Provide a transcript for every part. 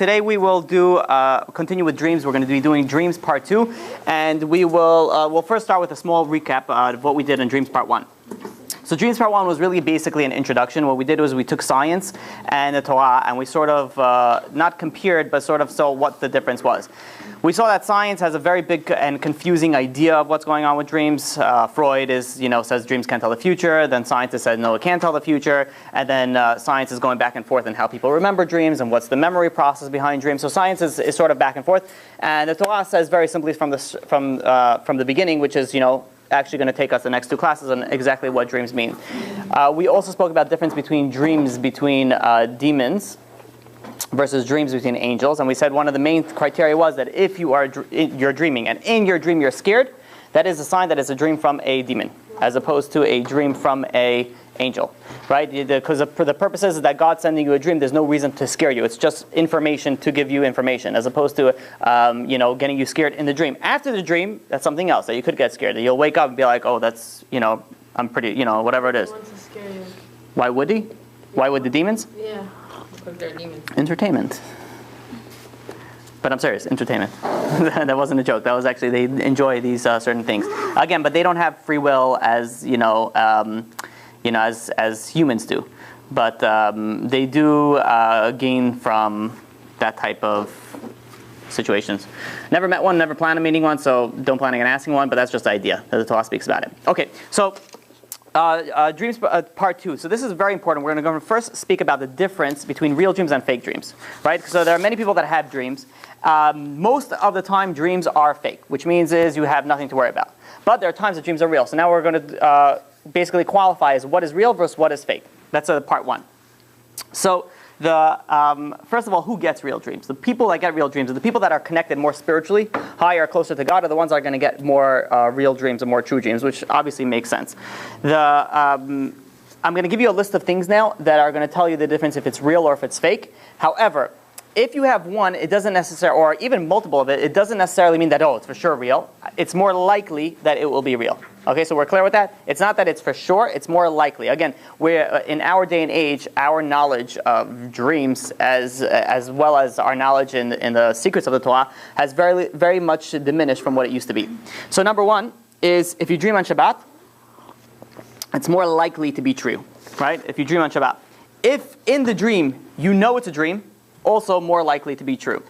today we will continue with dreams. We're going to be doing dreams part 2, and we'll first start with a small recap of what we did in dreams part 1. So dreams part 1 was really basically an introduction. What we did was we took science and the Torah, and we sort of not compared, but sort of saw what the difference was. We saw that science has a very big and confusing idea of what's going on with dreams. Freud says dreams can't tell the future. Then scientists said no, it can tell the future. And then science is going back and forth on how people remember dreams and what's the memory process behind dreams. So science is sort of back and forth. And the Torah says very simply from the beginning, which is actually going to take us the next 2 classes on exactly what dreams mean. We also spoke about the difference between dreams between demons versus dreams between angels, and we said one of the main criteria was that if you're dreaming and in your dream you're scared, that is a sign that it's a dream from a demon as opposed to a dream from a angel, right? Because for the purposes that God's sending you a dream, there's no reason to scare you. It's just information to give you information, as opposed to getting you scared in the dream. After the dream, that's something else that you could get scared. That you'll wake up and be like, oh, that's I'm pretty, whatever it is. Who wants to scare you? Why would he? Why would the demons? Yeah, because they're demons. Entertainment. But I'm serious, entertainment. That wasn't a joke. That was actually, they enjoy these certain things. Again, but they don't have free will as as humans do. But they do gain from that type of situations. Never met one, never planned on meeting one, so don't plan on asking one, but that's just the idea. The Torah speaks about it. Okay, so dreams part 2. So this is very important. We're going to first speak about the difference between real dreams and fake dreams, right? So there are many people that have dreams. Most of the time, dreams are fake, which means is you have nothing to worry about. But there are times that dreams are real. So now we're going to basically qualify as what is real versus what is fake. That's part 1. So first of all, who gets real dreams? The people that get real dreams are the people that are connected more spiritually, higher, closer to God, are the ones that are going to get more real dreams and more true dreams, which obviously makes sense. I'm going to give you a list of things now that are going to tell you the difference if it's real or if it's fake. However, if you have one, it doesn't necessarily, or even multiple of it, it doesn't necessarily mean that, it's for sure real. It's more likely that it will be real. Okay, so we're clear with that? It's not that it's for sure, it's more likely. Again, we're in our day and age, our knowledge of dreams as well as our knowledge in the secrets of the Torah has very, very much diminished from what it used to be. So number 1 is if you dream on Shabbat, it's more likely to be true, right? If you dream on Shabbat. If in the dream you know it's a dream, also more likely to be true.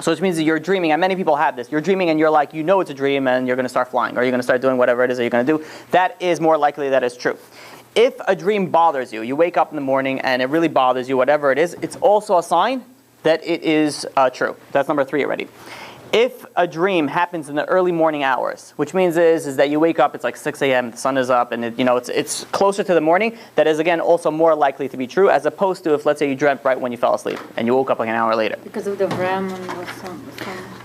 So which means that you're dreaming, and many people have this, you're dreaming and you're like, it's a dream and you're going to start flying, or you're going to start doing whatever it is that you're going to do. That is more likely that it's true. If a dream bothers you, you wake up in the morning and it really bothers you, whatever it is, it's also a sign that it is true. That's number 3 already. If a dream happens in the early morning hours, which means is that you wake up, it's like 6 a.m., the sun is up, and it's closer to the morning, that is again also more likely to be true, as opposed to if, let's say, you dreamt right when you fell asleep and you woke up like an hour later. Because of the REM and the sun.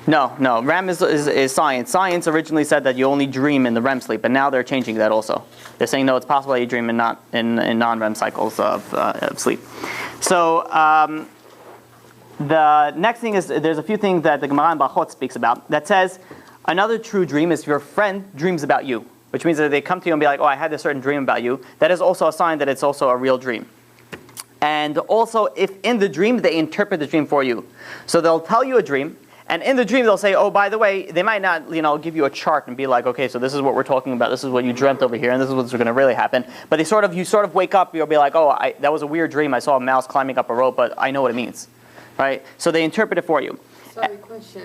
No. REM is science. Science originally said that you only dream in the REM sleep, and now they're changing that also. They're saying no, it's possible that you dream in non-REM cycles of sleep. So. The next thing is there's a few things that the Gemara in Brachot speaks about that says another true dream is your friend dreams about you, which means that they come to you and be like, I had this certain dream about you. That is also a sign that it's also a real dream. And also, if in the dream they interpret the dream for you, so they'll tell you a dream, and in the dream they'll say, by the way, they might not give you a chart and be like, okay, so this is what we're talking about, this is what you dreamt over here, and this is what's going to really happen. But you sort of wake up, you'll be like, that was a weird dream. I saw a mouse climbing up a rope, but I know what it means. Right? So they interpret it for you. Sorry, question.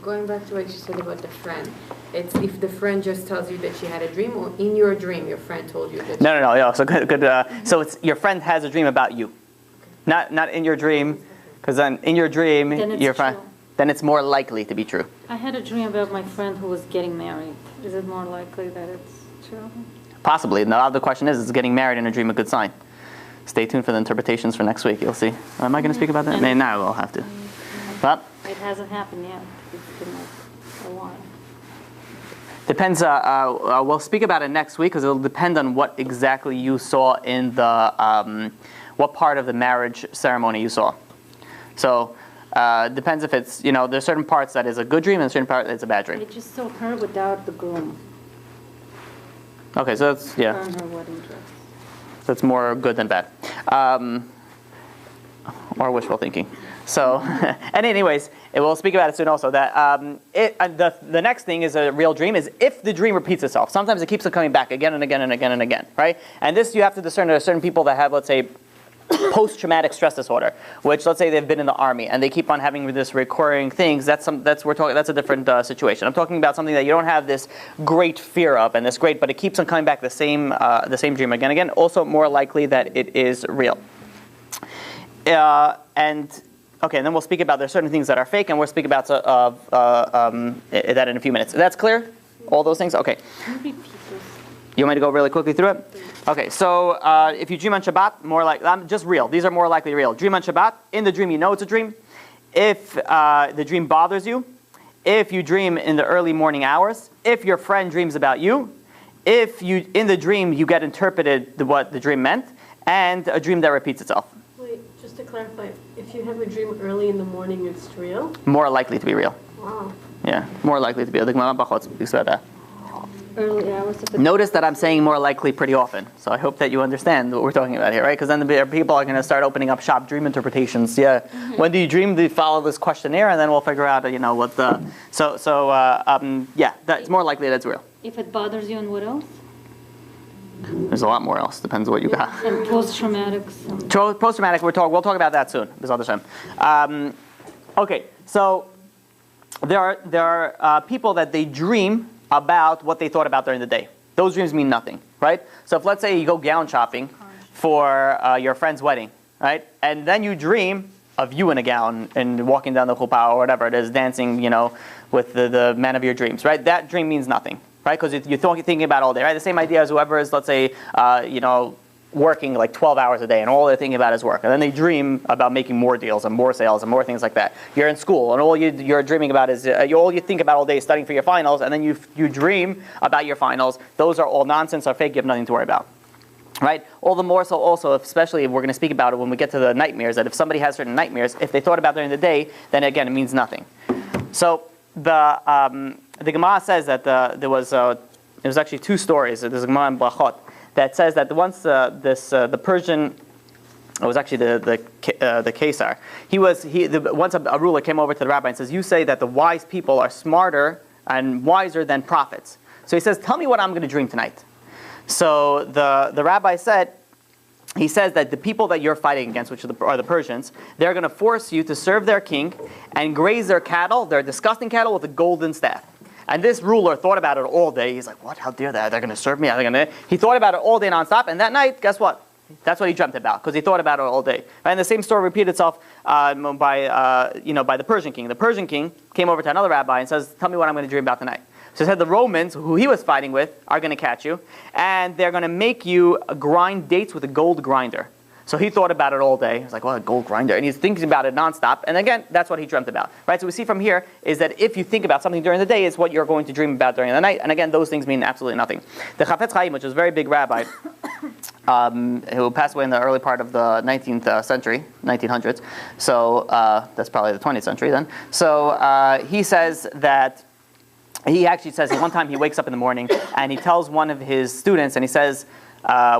Going back to what you said about the friend. It's if the friend just tells you that she had a dream, or in your dream your friend told you that. No. So good. So it's your friend has a dream about you, not in your dream, because then in your dream your friend. Then it's more likely to be true. I had a dream about my friend who was getting married. Is it more likely that it's true? Possibly. Now the question is getting married in a dream a good sign? Stay tuned for the interpretations for next week. You'll see. Am I going to speak about that? No, we'll have to. But it hasn't happened yet. It's been like a while. Depends. We'll speak about it next week because it'll depend on what exactly you saw in the what part of the marriage ceremony you saw. So depends if it's there's certain parts that is a good dream and certain part that's a bad dream. I just saw her without the groom. Okay, so that's Her in her wedding dress. That's more good than bad, or wishful thinking. So, and anyways, we'll speak about it soon also, that the next thing is a real dream, is if the dream repeats itself. Sometimes it keeps on coming back again and again and again and again, right? And this you have to discern. There are certain people that have, let's say, post-traumatic stress disorder, which, let's say, they've been in the army and they keep on having this recurring things. That's a different situation. I'm talking about something that you don't have this great fear of and this great, but it keeps on coming back the same dream again and again. Also, more likely that it is real. And then we'll speak about there's certain things that are fake, and we'll speak about that in a few minutes. That's clear? All those things? Okay. You want me to go really quickly through it? Okay, so if you dream on Shabbat, more like just real. These are more likely real. Dream on Shabbat. In the dream, you know it's a dream. If the dream bothers you, if you dream in the early morning hours, if your friend dreams about you, if you in the dream you get interpreted what the dream meant, and a dream that repeats itself. Wait, just to clarify, if you have a dream early in the morning, it's real? More likely to be real. Wow. Yeah, more likely to be real. The Gemara Bachot speaks about that. Early hours of the Notice that I'm saying more likely pretty often, so I hope that you understand what we're talking about here, right? Because then the people are going to start opening up shop dream interpretations. Yeah, when do you dream? They follow this questionnaire, and then we'll figure out, what the. That's more likely that it's real. If it bothers you, and what else? There's a lot more else. Depends what you got. And post-traumatic. Post-traumatic. We'll talk about that soon. This other time. Okay, so there are people that they dream about what they thought about during the day. Those dreams mean nothing, right? So if, let's say, you go gown shopping for your friend's wedding, right? And then you dream of you in a gown and walking down the chuppah or whatever it is, dancing, with the man of your dreams, right? That dream means nothing, right? Because you're thinking about it all day, right? The same idea as whoever is, let's say, working like 12 hours a day and all they're thinking about is work. And then they dream about making more deals and more sales and more things like that. You're in school and all you're dreaming about is, all you think about all day is studying for your finals, and then you dream about your finals. Those are all nonsense or fake. You have nothing to worry about. Right? All the more so also, especially if we're going to speak about it when we get to the nightmares, that if somebody has certain nightmares, if they thought about during the day, then again, it means nothing. So the Gemara says that there was actually two stories. There's a Gemara in Brachot that says that once the Persian, it was actually the Caesar. Once a ruler came over to the rabbi and says, "You say that the wise people are smarter and wiser than prophets." So he says, "Tell me what I'm going to dream tonight." So the rabbi said, he says that the people that you're fighting against, which are the Persians, they're going to force you to serve their king and graze their cattle, their disgusting cattle, with a golden staff. And this ruler thought about it all day. He's like, what? How dare they? They're going to serve me? He thought about it all day nonstop. And that night, guess what? That's what he dreamt about, because he thought about it all day. And the same story repeated itself by the Persian king. The Persian king came over to another rabbi and says, tell me what I'm going to dream about tonight. So he said the Romans, who he was fighting with, are going to catch you, and they're going to make you grind dates with a gold grinder. So he thought about it all day. He was like, well, a gold grinder. And he's thinking about it nonstop. And again, that's what he dreamt about. Right? So we see from here is that if you think about something during the day, it's what you're going to dream about during the night. And again, those things mean absolutely nothing. The Chafetz Chaim, which was a very big rabbi, who passed away in the early part of the 19th century, 1900s. So that's probably the 20th century then. So he says that, he actually says one time he wakes up in the morning and he tells one of his students, and he says,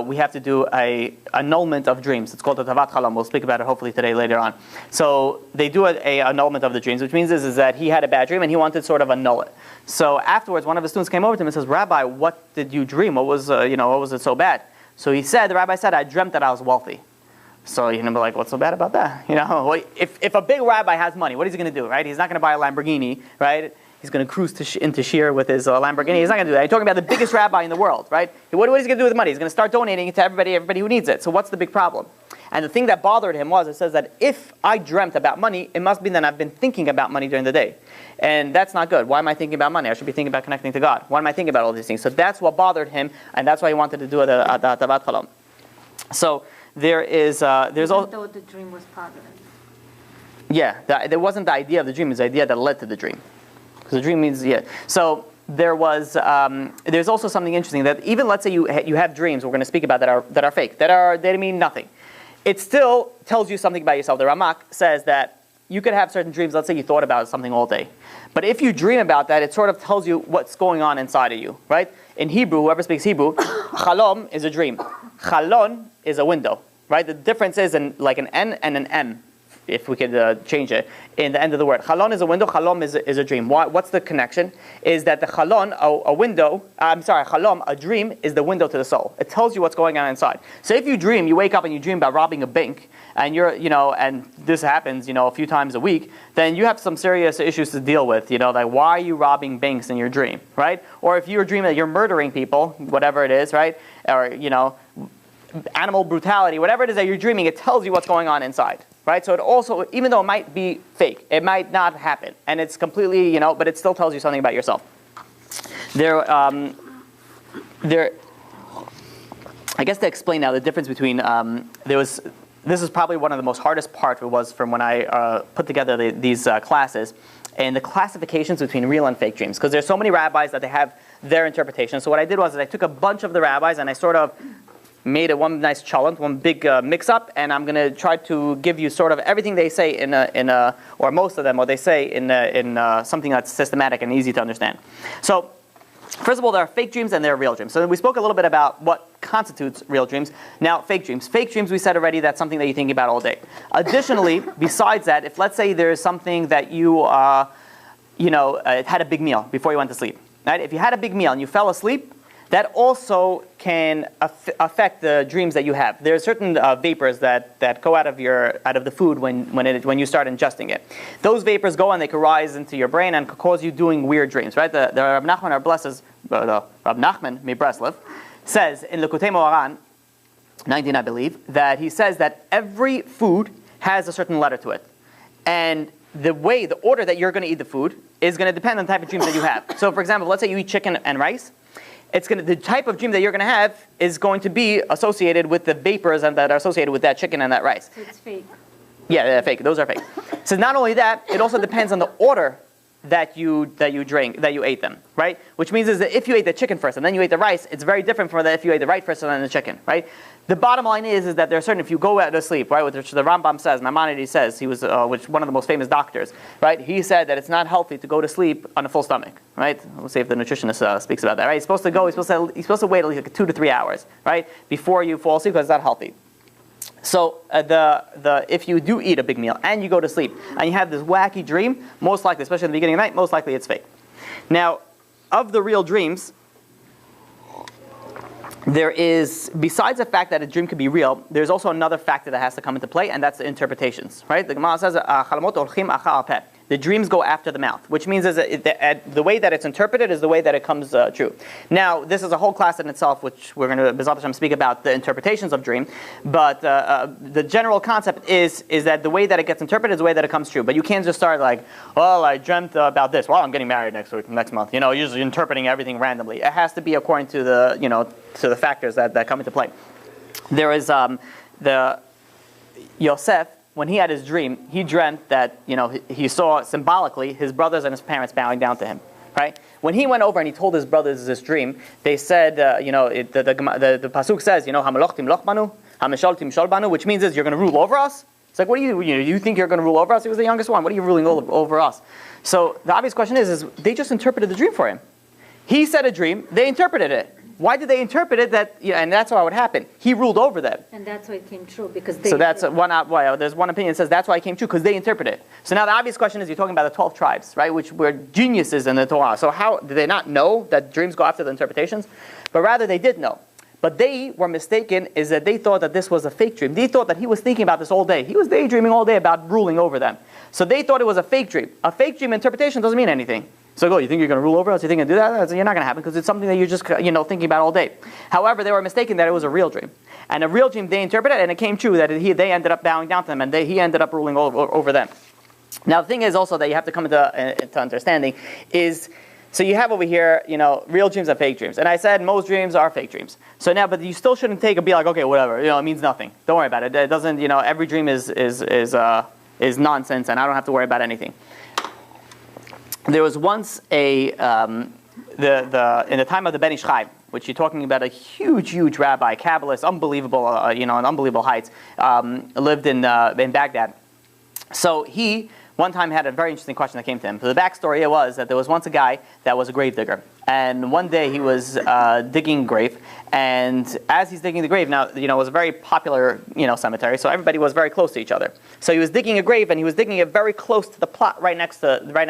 we have to do a annulment of dreams. It's called the Tavat Chalam. We'll speak about it hopefully today later on. So they do a annulment of the dreams, which means is that he had a bad dream and he wanted to sort of annul it. So afterwards, one of his students came over to him and says, Rabbi, what did you dream? What was it so bad? So the rabbi said, I dreamt that I was wealthy. So you're going to be like, what's so bad about that? If a big rabbi has money, what is he going to do, right? He's not going to buy a Lamborghini, right? He's going to cruise into Shir with his Lamborghini. He's not going to do that. You're talking about the biggest rabbi in the world, right? What is he going to do with the money? He's going to start donating it to everybody who needs it. So what's the big problem? And the thing that bothered him was, it says that if I dreamt about money, it must be that I've been thinking about money during the day. And that's not good. Why am I thinking about money? I should be thinking about connecting to God. Why am I thinking about all these things? So that's what bothered him, and that's why he wanted to do the Tavat Chalam. So there's also... Though the dream was positive. Yeah, there wasn't the idea of the dream, it's the idea that led to the dream. The dream means, yeah. So there's also something interesting that even, let's say you have dreams we're going to speak about that are fake, they mean nothing. It still tells you something about yourself. The Ramak says that you could have certain dreams. Let's say you thought about something all day, but if you dream about that, it sort of tells you what's going on inside of you, right? In Hebrew, whoever speaks Hebrew, chalom is a dream, chalon is a window, right? The difference is like an N and an M. if we could change it, in the end of the word. Chalon is a window, chalom is a dream. What's the connection? Is that the chalon, chalom, a dream, is the window to the soul. It tells you what's going on inside. So if you dream, you wake up and you dream about robbing a bank, and and this happens, a few times a week, then you have some serious issues to deal with, like why are you robbing banks in your dream, right? Or if you're dreaming that you're murdering people, whatever it is, right? Or, animal brutality, whatever it is that you're dreaming, it tells you what's going on inside, right? So it also, even though it might be fake, it might not happen, and it's completely, but it still tells you something about yourself. I guess to explain now the difference between, this is probably one of the most hardest parts was from when I put together these classes, and the classifications between real and fake dreams, because there's so many rabbis that they have their interpretation. So what I did was I took a bunch of the rabbis and I sort of made it one nice challenge, one big mix-up, and I'm going to try to give you sort of everything they say or most of them, what they say in something that's systematic and easy to understand. So, first of all, there are fake dreams and there are real dreams. So we spoke a little bit about what constitutes real dreams. Now, fake dreams. Fake dreams, we said already, that's something that you're thinking about all day. Additionally, besides that, if let's say there's something that you, had a big meal before you went to sleep, right? If you had a big meal and you fell asleep, that also can affect the dreams that you have. There are certain vapors that go out of the food when you start ingesting it. Those vapors go and they can rise into your brain and cause you doing weird dreams. Right? The Rab Nachman Rab Nachman Mibreslev says in Likutei Moharan 19, I believe, that he says that every food has a certain letter to it, and the order that you're going to eat the food is going to depend on the type of dreams that you have. So, for example, let's say you eat chicken and rice. The type of dream that you're going to have is going to be associated with the vapors that are associated with that chicken and that rice. So it's fake. Yeah, they're fake. Those are fake. So not only that, it also depends on the order that you ate them, right? Which means is that if you ate the chicken first and then you ate the rice, it's very different from that if you ate the rice first and then the chicken, right? The bottom line is that there are certain, if you go out to sleep, right, which the Rambam says, Maimonides says, he was one of the most famous doctors, right? He said that it's not healthy to go to sleep on a full stomach, right? We'll see if the nutritionist speaks about that, right? He's supposed to wait at least like 2 to 3 hours, right, before you fall asleep because it's not healthy. So if you do eat a big meal and you go to sleep and you have this wacky dream, most likely, especially in the beginning of the night, most likely it's fake. Now, of the real dreams, there is, besides the fact that a dream could be real, there's also another factor that has to come into play, and that's the interpretations, right? The Gemara says, the dreams go after the mouth, which means is that the way that it's interpreted is the way that it comes true. Now, this is a whole class in itself, which we're going to, B'ezrat Hashem, speak about the interpretations of dream, but the general concept is that the way that it gets interpreted is the way that it comes true. But you can't just start like, well, I dreamt about this. Well, I'm getting married next month. Usually interpreting everything randomly. It has to be according to the factors that come into play. There is the Yosef. When he had his dream, he dreamt that he saw symbolically his brothers and his parents bowing down to him. Right? When he went over and he told his brothers this dream, they said, the pasuk says, "Hamalachtim lochbanu, hameshaltim shalbanu," which means is you're going to rule over us. It's like, what do you think you're going to rule over us? He was the youngest one. What are you ruling over us? So the obvious question is they just interpreted the dream for him. He said a dream, they interpreted it. Why did they interpret it and that's how it would happen? He ruled over them. And that's why it came true, because they... So that's there's one opinion that says that's why it came true, because they interpreted it. So now the obvious question is, you're talking about the 12 tribes, right, which were geniuses in the Torah. So how did they not know that dreams go after the interpretations? But rather they did know. But they were mistaken, is that they thought that this was a fake dream. They thought that he was thinking about this all day. He was daydreaming all day about ruling over them. So they thought it was a fake dream. A fake dream interpretation doesn't mean anything. So you think you're going to rule over us? You think you're going to do that? You're not going to happen, because it's something that you're just thinking about all day. However, they were mistaken that it was a real dream. And a real dream, they interpreted, and it came true that they ended up bowing down to them, and he ended up ruling over them. Now, the thing is also that you have to come into understanding is, so you have over here, real dreams and fake dreams. And I said most dreams are fake dreams. So now, but you still shouldn't be like, okay, whatever, it means nothing. Don't worry about it. It doesn't, every dream is nonsense, and I don't have to worry about anything. There was once in the time of the Ben Ish Chai, which you're talking about a huge rabbi, Kabbalist, unbelievable, on unbelievable heights, lived in Baghdad. So he one time he had a very interesting question that came to him. So the backstory was that there was once a guy that was a grave digger. And one day he was digging a grave, and as he's digging the grave, now, it was a very popular, cemetery, so everybody was very close to each other. So he was digging a grave, and he was digging it very close to the plot right next to it, right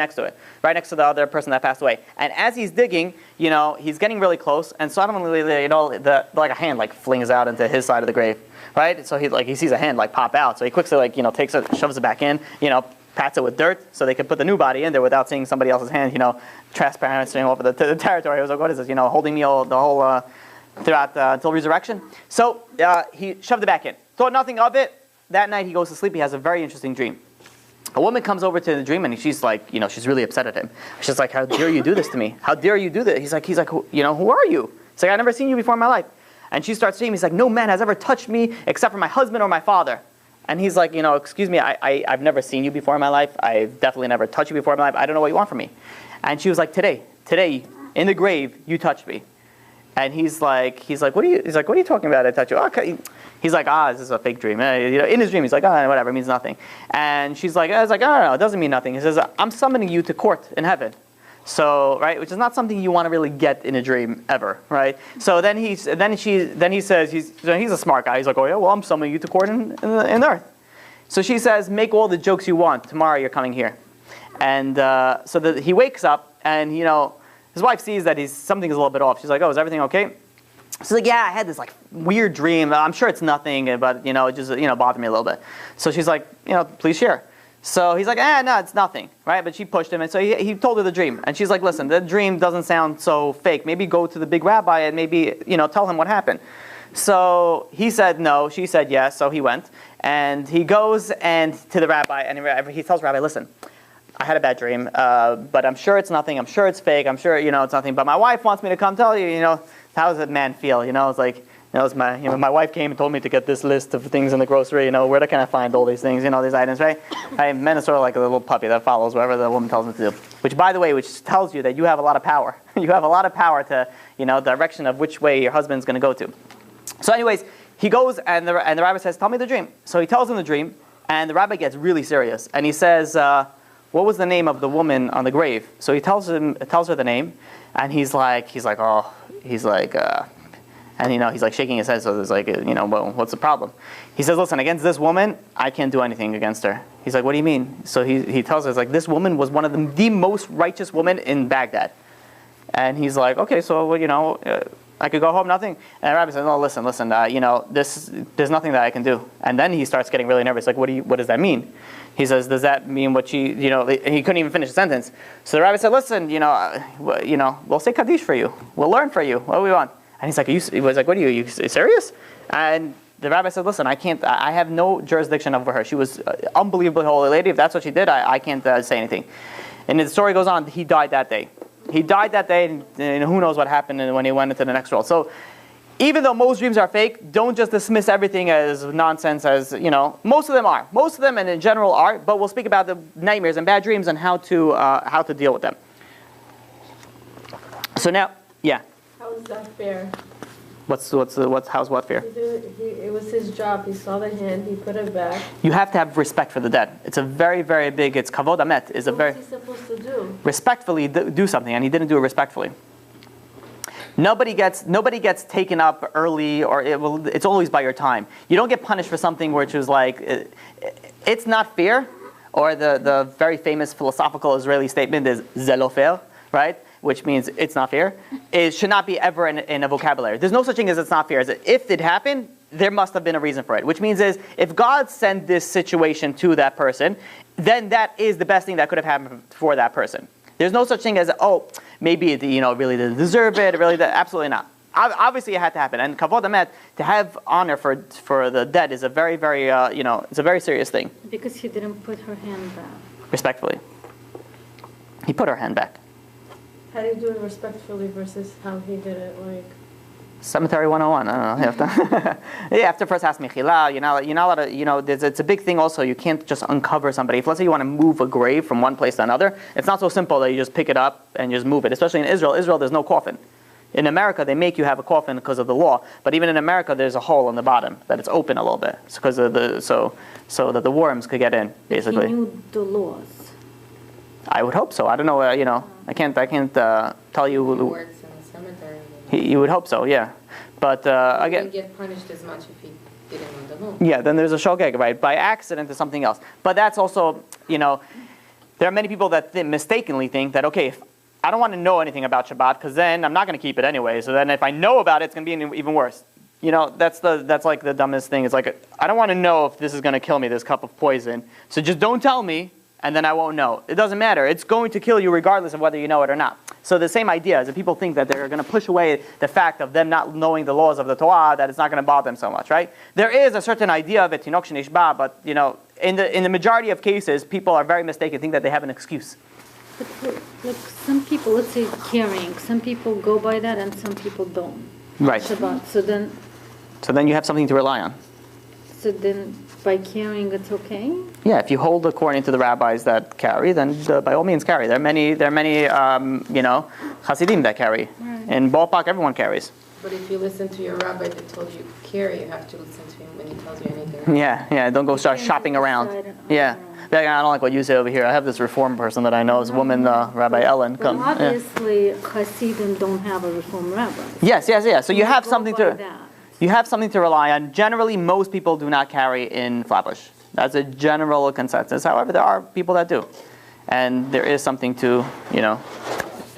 next to the other person that passed away. And as he's digging, he's getting really close, and suddenly, like a hand flings out into his side of the grave, right? So he sees a hand pop out, so he quickly takes it, shoves it back in, pats it with dirt so they could put the new body in there without seeing somebody else's hand, trespassing over the territory. It was like, what is this, holding me the whole, throughout until resurrection. So he shoved it back in. Thought nothing of it. That night he goes to sleep. He has a very interesting dream. A woman comes over to the dream and she's like, she's really upset at him. She's like, how dare you do this to me? How dare you do this? He's like, who are you? He's like, I've never seen you before in my life. And she starts saying, he's like, no man has ever touched me except for my husband or my father. And he's like, excuse me, I've never seen you before in my life. I've definitely never touched you before in my life. I don't know what you want from me. And she was like, today, in the grave, you touched me. And he's like, what are you talking about? I touched you. Okay. He's like, this is a fake dream. In his dream, he's like, whatever, it means nothing. And she's like, no, it doesn't mean nothing. He says, I'm summoning you to court in heaven. So, right, which is not something you want to really get in a dream ever, right? So then he says, he's a smart guy. He's like, oh yeah, well, I'm summoning you to court in the earth. So she says, make all the jokes you want. Tomorrow you're coming here. And so he wakes up, and his wife sees that something is a little bit off. She's like, oh, is everything okay? She's like, yeah, I had this weird dream. I'm sure it's nothing, but it just bothered me a little bit. So she's like, please share. So he's like, no, it's nothing, right? But she pushed him, and so he told her the dream. And she's like, listen, the dream doesn't sound so fake. Maybe go to the big rabbi and maybe, tell him what happened. So he said no, she said yes, so he went. And he goes to the rabbi, and he tells Rabbi, listen, I had a bad dream, but I'm sure it's nothing. I'm sure it's fake. I'm sure, it's nothing. But my wife wants me to come tell you, how does a man feel? It's like, my wife came and told me to get this list of things in the grocery. Where can I find all these things? These items, right? Men are sort of like a little puppy that follows whatever the woman tells him to do. Which, by the way, tells you that you have a lot of power. You have a lot of power to, direction of which way your husband's going to go to. So, anyways, he goes and the rabbi says, "Tell me the dream." So he tells him the dream, and the rabbi gets really serious, and he says, "What was the name of the woman on the grave?" So he tells her the name, and he's like, and he's like shaking his head. So there's like, well, what's the problem? He says, listen, against this woman, I can't do anything against her. He's like, what do you mean? So he tells us, this woman was one of the most righteous women in Baghdad. And he's like, okay, so I could go home, nothing. And the rabbi says, no, listen, there's nothing that I can do. And then he starts getting really nervous. Like, what does that mean? He says, does that mean what she, and he couldn't even finish the sentence. So the rabbi said, listen, we'll say Kaddish for you. We'll learn for you. What do we want? And he's like, he was like, what are you serious? And the rabbi said, listen, I have no jurisdiction over her. She was an unbelievably holy lady. If that's what she did, I can't say anything. And the story goes on, he died that day. And who knows what happened when he went into the next world. So even though most dreams are fake, don't just dismiss everything as nonsense, as, most of them are. Most of them, and in general, are, but we'll speak about the nightmares and bad dreams and how to deal with them. So now, yeah. How is that fair? How's what fair? It was his job. He saw the hand. He put it back. You have to have respect for the dead. It's a very, very big. It's kavod amet. What was he supposed to do? Respectfully do something, and he didn't do it respectfully. Nobody gets taken up early, or it's always by your time. You don't get punished for something which is like it's not fair, or the very famous philosophical Israeli statement is zelofer, right? Which means it's not fair. It should not be ever in a vocabulary. There's no such thing as it's not fair. If it happened, there must have been a reason for it. Which means if God sent this situation to that person, then that is the best thing that could have happened for that person. There's no such thing as, maybe really they deserve it. Really, absolutely not. Obviously, it had to happen. And kavod amet, to have honor for the dead, is a very, very it's a very serious thing. Because he didn't put her hand back. Respectfully, he put her hand back. How do you do it respectfully versus how he did it, like? Cemetery 101. I don't know. You have to first ask mechila. You're not allowed to, it's a big thing also. You can't just uncover somebody. If let's say you want to move a grave from one place to another, it's not so simple that you just pick it up and just move it. Especially in Israel. Israel, there's no coffin. In America, they make you have a coffin because of the law. But even in America, there's a hole in the bottom that it's open a little bit, because of so that the worms could get in, basically. He knew the laws. I would hope so. I don't know. I can't tell you He who. works in the cemetery. You would hope so, yeah. But He again, wouldn't get punished as much if he didn't want to know. yeah, then there's a shogeg, right? By accident is something else. But that's also, there are many people that mistakenly think that, okay, if I don't want to know anything about Shabbat because then I'm not going to keep it anyway. So then if I know about it, it's going to be even worse. That's like the dumbest thing. It's like, I don't want to know if this is going to kill me, this cup of poison. So just don't tell me, and then I won't know. It doesn't matter. It's going to kill you regardless of whether you know it or not. So the same idea is that people think that they're going to push away the fact of them not knowing the laws of the Torah, that it's not going to bother them so much, right? There is a certain idea of it, Tinok Shenishba, but in the majority of cases, people are very mistaken, think that they have an excuse. But like some people, let's say carrying, some people go by that and some people don't. Right. Shabbat. So then you have something to rely on. So then by carrying it's okay? Yeah, if you hold according to the rabbis that carry, then by all means carry. There are many Hasidim that carry. Right. In ballpark, everyone carries. But if you listen to your rabbi that told you to carry, you have to listen to him when he tells you anything. Yeah, don't go start shopping around. Yeah. I don't like what you say over here. I have this reform person that I know, is a woman, Rabbi Ellen. Well, Come. obviously, Hasidim don't have a reform rabbi. Yes. So you have Go something by to that. you have something to rely on. Generally, most people do not carry in Flatbush. That's a general consensus. However, there are people that do, and there is something to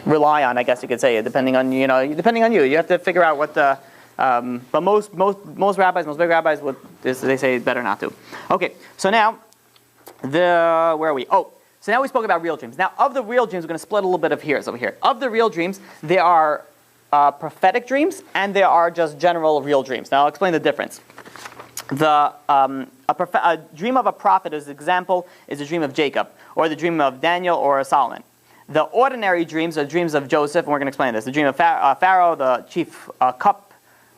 rely on. I guess you could say, depending on you. You have to figure out what the. But most rabbis, most big rabbis, they say better not to. Okay, so now. Where are we? Oh, so now we spoke about real dreams. Now, of the real dreams, we're going to split a little bit of hairs over here. Of the real dreams, there are prophetic dreams and there are just general real dreams. Now, I'll explain the difference. A dream of a prophet, as an example, is a dream of Jacob, or the dream of Daniel or Solomon. The ordinary dreams are dreams of Joseph, and we're going to explain this. The dream of Pharaoh, the chief cup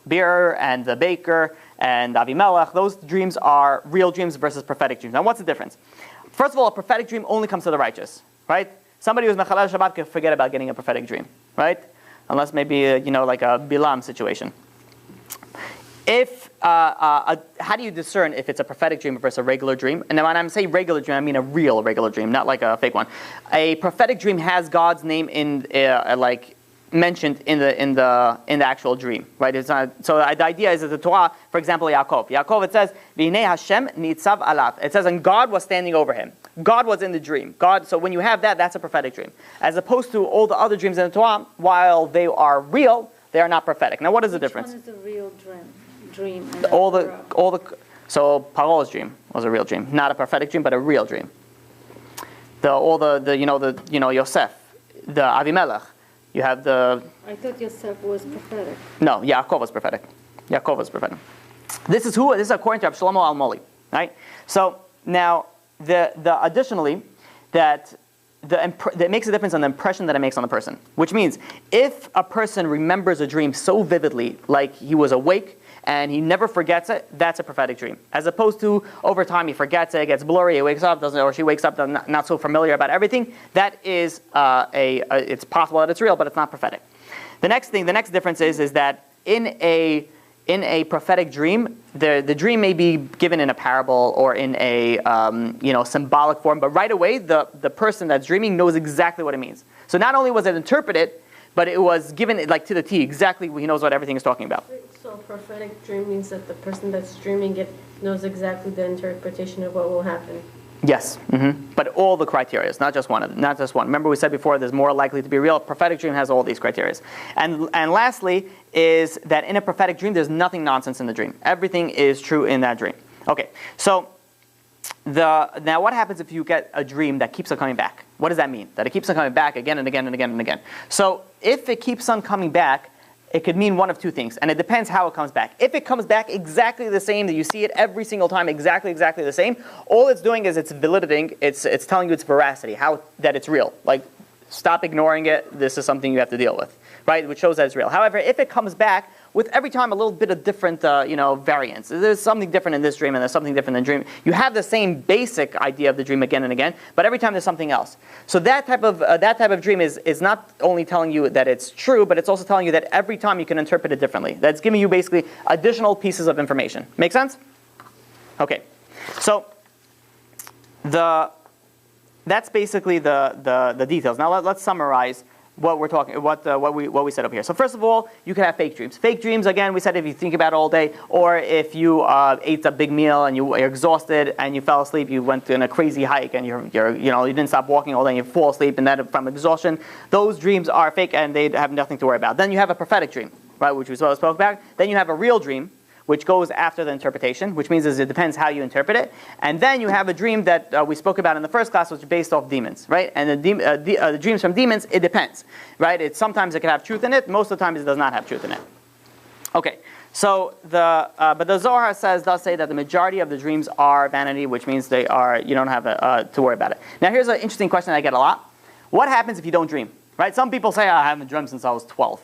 bearer, and the baker, and Avimelech. Those dreams are real dreams versus prophetic dreams. Now, what's the difference? First of all, a prophetic dream only comes to the righteous, right? Somebody who's Mechalel Shabbat can forget about getting a prophetic dream, right? Unless maybe, like a Bilam situation. How do you discern if it's a prophetic dream versus a regular dream? And when I'm saying regular dream, I mean a real regular dream, not like a fake one. A prophetic dream has God's name mentioned in the actual dream, right? It's not, so the idea is that the Torah, for example, Yaakov, it says, "V'hinei Hashem nitzav alav." It says, and God was standing over him. God was in the dream. So when you have that, that's a prophetic dream. As opposed to all the other dreams in the Torah, while they are real, they are not prophetic. Now, what is the difference? Which one is a real dream? So Paro's dream was a real dream, not a prophetic dream, but a real dream. Yosef, the Avimelech. You have the. I thought Yosef was prophetic. No, Yaakov was prophetic. This is according to Shlomo Almoli, right? So now additionally that makes a difference on the impression that it makes on the person. Which means if a person remembers a dream so vividly, like he was awake and he never forgets it, that's a prophetic dream. As opposed to over time he forgets it, it gets blurry, he wakes up, or she wakes up not so familiar about everything. That is it's possible that it's real, but it's not prophetic. The next difference is that in a prophetic dream, the dream may be given in a parable or in a symbolic form, but right away the person that's dreaming knows exactly what it means. So not only was it interpreted, but it was given to the T, exactly, he knows what everything is talking about. So a prophetic dream means that the person that's dreaming it knows exactly the interpretation of what will happen. Yes, but all the criteria, not just one. Remember we said before, there's more likely to be real. A prophetic dream has all these criteria. And lastly is that in a prophetic dream, there's nothing nonsense in the dream. Everything is true in that dream. Okay, so now what happens if you get a dream that keeps on coming back? What does that mean? That it keeps on coming back again and again and again and again. So if it keeps on coming back, it could mean one of two things, and it depends how it comes back. If it comes back exactly the same, that you see it every single time exactly the same, all it's doing is it's validating, it's telling you its veracity, that it's real. Like, stop ignoring it, this is something you have to deal with, right? Which shows that it's real. However, if it comes back with every time a little bit of different, variance. There's something different in this dream and there's something different in the dream. You have the same basic idea of the dream again and again, but every time there's something else. So that type of dream is not only telling you that it's true, but it's also telling you that every time you can interpret it differently. That's giving you basically additional pieces of information. Make sense? Okay. So that's basically the details. Now let's summarize what we're talking, what we said up here. So first of all, you can have fake dreams. Fake dreams, again, we said if you think about it all day, or if you ate a big meal and you're exhausted and you fell asleep, you went on a crazy hike and you didn't stop walking all day and you fall asleep and that from exhaustion. Those dreams are fake and they have nothing to worry about. Then you have a prophetic dream, right, which we spoke about. Then you have a real dream, which goes after the interpretation, which means it depends how you interpret it. And then you have a dream that we spoke about in the first class, which is based off demons, right? And the dreams from demons, it depends, right? Sometimes it can have truth in it. Most of the time, it does not have truth in it. Okay, so but the Zohar does say that the majority of the dreams are vanity, which means you don't have to worry about it. Now, here's an interesting question I get a lot. What happens if you don't dream, right? Some people say, I haven't dreamt since I was 12,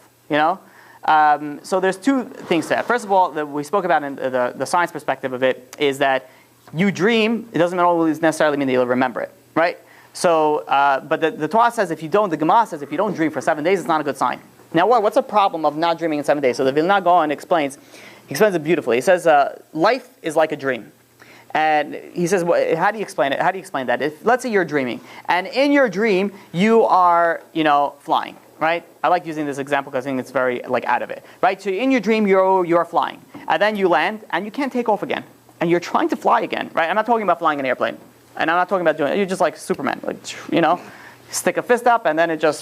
So there's two things to that. First of all, we spoke about in the science perspective of it, is that you dream, it doesn't always necessarily mean that you'll remember it, right? So, but the Torah says the Gemara says if you don't dream for 7 days, it's not a good sign. Now what's a problem of not dreaming in 7 days? So the Vilna Gaon explains it beautifully. He says, life is like a dream. And he says, how do you explain it? How do you explain that? Let's say you're dreaming, and in your dream, you are, flying. Right? I like using this example because I think it's very out of it. Right? So in your dream, you're flying, and then you land, and you can't take off again, and you're trying to fly again. Right? I'm not talking about flying an airplane, and I'm not talking about doing it. You're just like Superman, stick a fist up, and then it just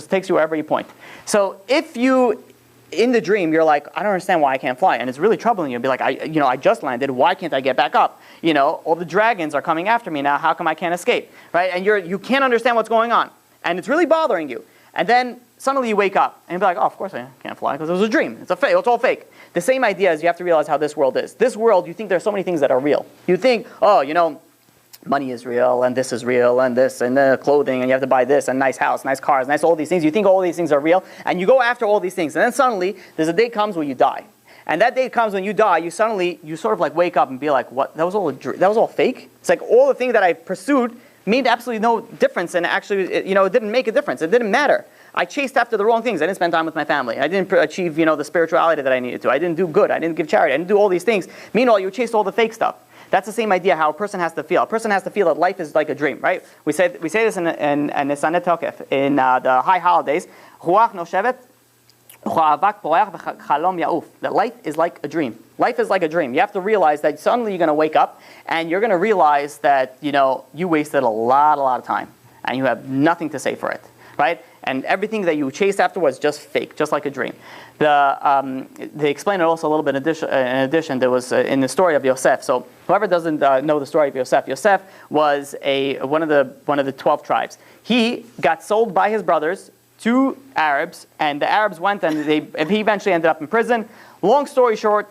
takes you wherever you point. So if you in the dream you're like, I don't understand why I can't fly, and it's really troubling you. You'll be like, I just landed. Why can't I get back up? All the dragons are coming after me now. How come I can't escape? Right? And you can't understand what's going on, and it's really bothering you. And then suddenly you wake up and you'll be like, oh, of course I can't fly because it was a dream. It's all fake. The same idea is you have to realize how this world is. This world, you think there's so many things that are real. You think, money is real, and this is real, and this, and clothing, and you have to buy this, and nice house, nice cars, nice all these things. You think all these things are real, and you go after all these things. And then suddenly, there's a day comes when you die. And that day comes when you die, you sort of wake up and be like, what? That was all fake? It's like all the things that I pursued made absolutely no difference, and actually, it didn't make a difference. It didn't matter. I chased after the wrong things. I didn't spend time with my family. I didn't achieve, the spirituality that I needed to. I didn't do good. I didn't give charity. I didn't do all these things. Meanwhile, you chased all the fake stuff. That's the same idea how a person has to feel. A person has to feel that life is like a dream, right? We say this in Nisanet Tokef, in the high holidays. That life is like a dream. Life is like a dream. You have to realize that suddenly you're going to wake up and you're going to realize that you wasted a lot of time and you have nothing to say for it, right? And everything that you chased after was just fake, just like a dream. They explain it also a little bit in addition. There was in the story of Yosef. So whoever doesn't know the story of Yosef, Yosef was one of the 12 tribes. He got sold by his brothers to Arabs, and the Arabs went and he eventually ended up in prison. Long story short,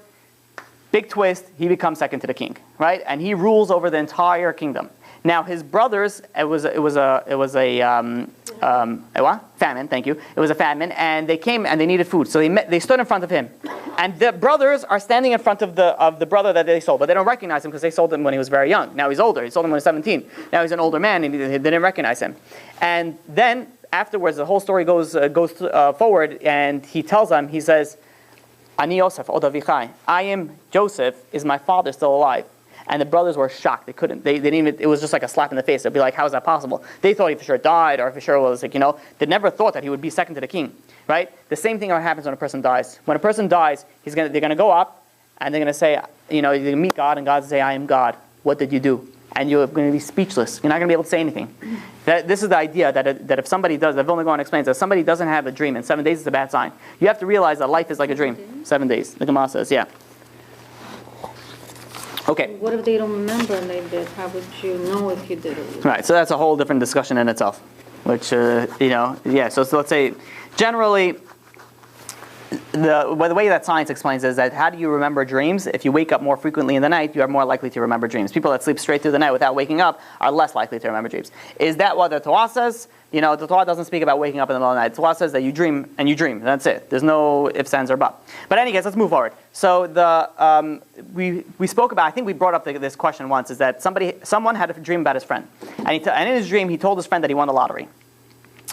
big twist, he becomes second to the king, right? And he rules over the entire kingdom. Now his brothers, it was a famine. Thank you. It was a famine, and they came and they needed food. So they stood in front of him, and the brothers are standing in front of the brother that they sold, but they don't recognize him because they sold him when he was very young. Now he's older. He sold him when he was 17. Now he's an older man, and they didn't recognize him. And then afterwards, the whole story goes forward, and he tells them, he says, "Ani Yosef od Avichai. I am Joseph. Is my father still alive?" And the brothers were shocked. They couldn't. They didn't even. It was just like a slap in the face. They'd be like, "How is that possible?" They thought he for sure died, or for sure was like, They never thought that he would be second to the king, right? The same thing happens when a person dies. When a person dies, they're gonna go up, and they're gonna say, you're gonna meet God, and God will say, "I am God. What did you do?" And you're going to be speechless. You're not going to be able to say anything. This is the idea that if somebody does, that Vilna Gaon explains, that if somebody doesn't have a dream in 7 days, it's a bad sign. You have to realize that life is like a dream. 7 days. The Gemara says, yeah. Okay. What if they don't remember and they did? How would you know if you did it? Right. So that's a whole different discussion in itself. Which, yeah. So let's say, generally, the way that science explains is that how do you remember dreams? If you wake up more frequently in the night, you are more likely to remember dreams. People that sleep straight through the night without waking up are less likely to remember dreams. Is that what the Torah says? The Torah doesn't speak about waking up in the middle of the night. The Torah says that you dream and you dream. That's it. There's no ifs, ands, or buts. But in any case, let's move forward. So we spoke about, I think we brought up this question once, is that someone had a dream about his friend. And in his dream, he told his friend that he won the lottery.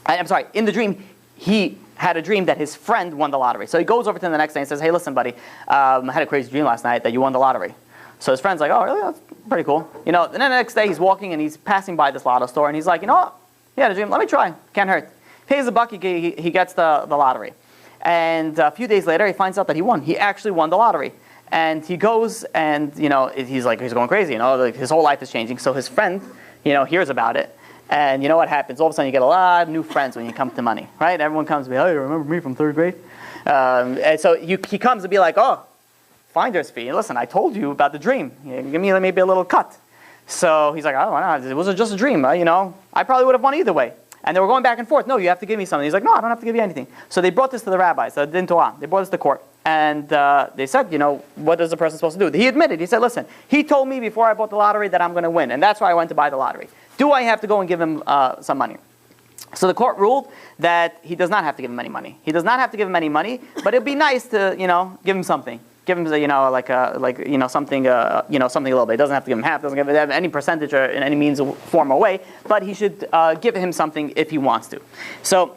I'm sorry, in the dream, he had a dream that his friend won the lottery. So he goes over to him the next day and says, "Hey, listen, buddy, I had a crazy dream last night that you won the lottery." So his friend's like, oh, really? That's pretty cool. And then the next day he's walking and he's passing by this lotto store and he's like, what? He had a dream. Let me try. Can't hurt. Pays a buck. He gets the lottery. And a few days later he finds out that he won. He actually won the lottery. And he goes and, he's going crazy. His whole life is changing. So his friend, hears about it. And you know what happens? All of a sudden you get a lot of new friends when you come to money, right? Everyone comes to me, oh, you remember me from third grade? And so he comes to be like, oh, finder's fee. Listen, I told you about the dream. Give me maybe a little cut. So he's like, oh, why not? It was just a dream. I probably would have won either way. And they were going back and forth. No, you have to give me something. He's like, no, I don't have to give you anything. So they brought this to the rabbis, Din Torah. They brought this to court. And they said, what is the person supposed to do? He admitted. He said, listen, he told me before I bought the lottery that I'm going to win. And that's why I went to buy the lottery. Do I have to go and give him some money? So the court ruled that he does not have to give him any money. He does not have to give him any money, but it'd be nice to, give him something. Give him, something, something a little bit. He doesn't have to give him half. Doesn't give him any percentage or in any means, form, or way. But he should give him something if he wants to. So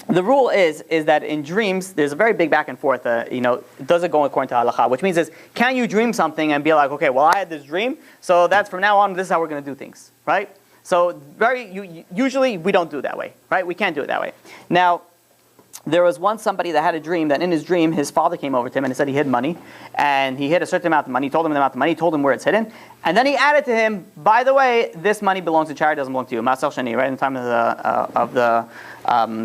the rule is that in dreams, there's a very big back and forth. Does it go according to halakha? Which means can you dream something and be like, okay, well, I had this dream, so that's from now on. This is how we're going to do things, right? So usually we don't do it that way, right? We can't do it that way. Now, there was once somebody that had a dream that in his dream his father came over to him and he said he hid money, and he hid a certain amount of money. He told him the amount of money. He told him where it's hidden, and then he added to him, by the way, this money belongs to charity, doesn't belong to you. Masal Shani, right in the time of the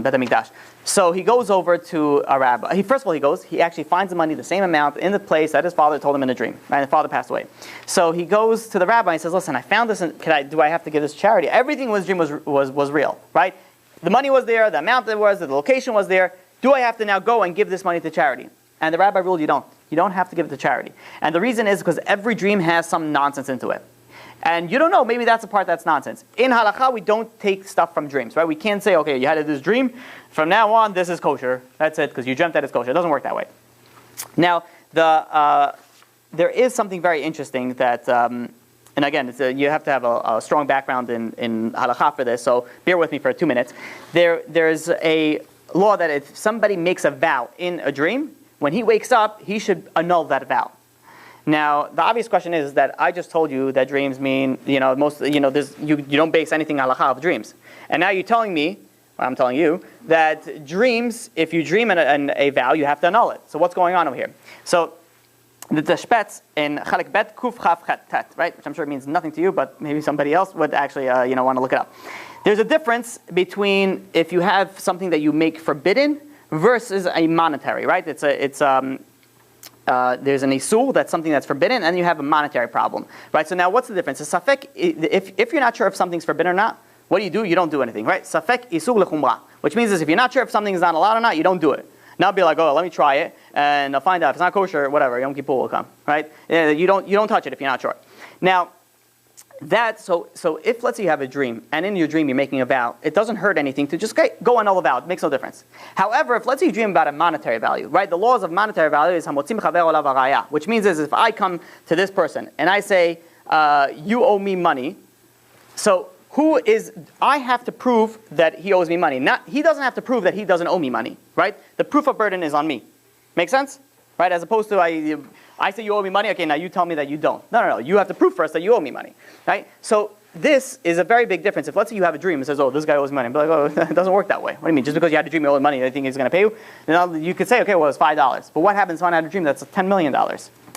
Beit HaMikdash. So he goes over to a rabbi. First of all, he actually finds the money, the same amount, in the place that his father told him in a dream. Right? And the father passed away. So he goes to the rabbi and says, listen, I found this, and do I have to give this to charity? Everything in his dream was real, right? The money was there, the amount that was, the location was there. Do I have to now go and give this money to charity? And the rabbi ruled you don't. You don't have to give it to charity. And the reason is because every dream has some nonsense into it. And you don't know, maybe that's the part that's nonsense. In halakha, we don't take stuff from dreams, right? We can't say, okay, you had this dream, from now on, this is kosher. That's it, because you dreamt that it's kosher. It doesn't work that way. Now, there is something very interesting that, and again, you have to have a strong background in halakha for this, so bear with me for 2 minutes. There's a law that if somebody makes a vow in a dream, when he wakes up, he should annul that vow. Now, the obvious question is that I just told you that dreams mean, you don't base anything on halakha of dreams. And now you're telling me, or I'm telling you, that dreams, if you dream in a vow, you have to annul it. So what's going on over here? So the Tashpetz in Chalek Bet Kuf Chaf Chet Tet, right? Which I'm sure means nothing to you, but maybe somebody else would actually want to look it up. There's a difference between if you have something that you make forbidden versus a monetary, right? There's an isul, that's something that's forbidden, and you have a monetary problem, right? So now what's the difference? A safek, if you're not sure if something's forbidden or not, what do? You don't do anything, right? Safek isul lechumra, which means if you're not sure if something is not allowed or not, you don't do it. Now be like, oh, let me try it, and I'll find out if it's not kosher, whatever, Yom Kippur will come, right? You don't touch it if you're not sure. Now, so if let's say you have a dream, and in your dream you're making a vow, it doesn't hurt anything to just go annul the vow. It makes no difference. However, if let's say you dream about a monetary value, right? The laws of monetary value is hamotzim chaver olav haraya, which means is if I come to this person and I say, you owe me money, so I have to prove that he owes me money. He doesn't have to prove that he doesn't owe me money, right? The proof of burden is on me. Make sense? Right? As opposed to I say you owe me money, okay, now you tell me that you don't. No. You have to prove first that you owe me money. Right? So this is a very big difference. If let's say you have a dream and says, oh, this guy owes me money, be like, oh, it doesn't work that way. What do you mean? Just because you had a dream you owe him money, you think he's going to pay you? Now you could say, okay, well, it's $5. But what happens when I had a dream that's $10 million?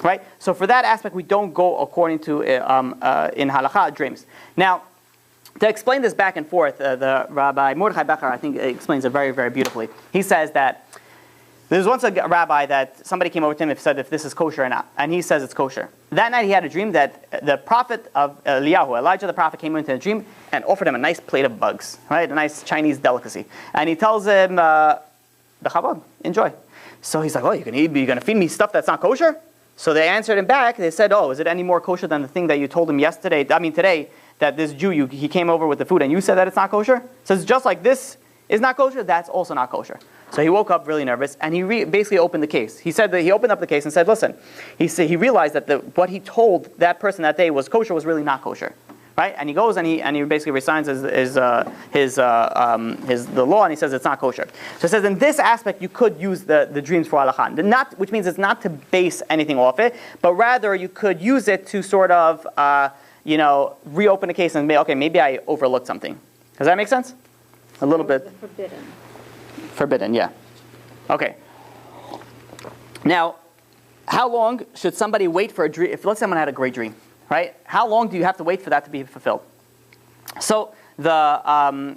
Right? So for that aspect, we don't go according to in halakha dreams. Now, to explain this back and forth, the Rabbi Mordechai Becher, I think, explains it very, very beautifully. He says that there was once a rabbi that somebody came over to him and said if this is kosher or not, and he says it's kosher. That night he had a dream that the prophet of Elijah the prophet came into a dream and offered him a nice plate of bugs, right? A nice Chinese delicacy. And he tells him, the chabad, enjoy. So he's like, oh, you're going to feed me stuff that's not kosher? So they answered him back. They said, oh, is it any more kosher than the thing that you told him today, that this Jew, he came over with the food and you said that it's not kosher? So it's just like this is not kosher, that's also not kosher. So he woke up really nervous, and he basically opened the case. He said that he opened up the case and said, listen, he realized that what he told that person that day was kosher was really not kosher. right? And he goes and he basically resigns the law, and he says it's not kosher. So it says in this aspect you could use the dreams for halakha, which means it's not to base anything off it, but rather you could use it to sort of reopen a case and okay, maybe I overlooked something. Does that make sense? A little bit. Forbidden, yeah. Okay. Now, how long should somebody wait for a dream? If let's say someone had a great dream, right? How long do you have to wait for that to be fulfilled? So the